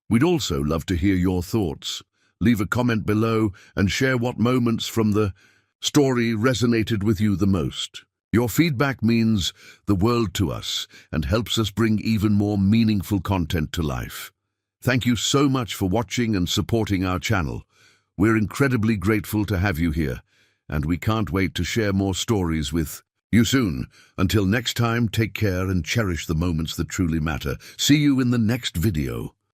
We'd also love to hear your thoughts. Leave a comment below and share what moments from the story resonated with you the most. Your feedback means the world to us and helps us bring even more meaningful content to life. Thank you so much for watching and supporting our channel. We're incredibly grateful to have you here, and we can't wait to share more stories with you soon. Until next time, take care and cherish the moments that truly matter. See you in the next video.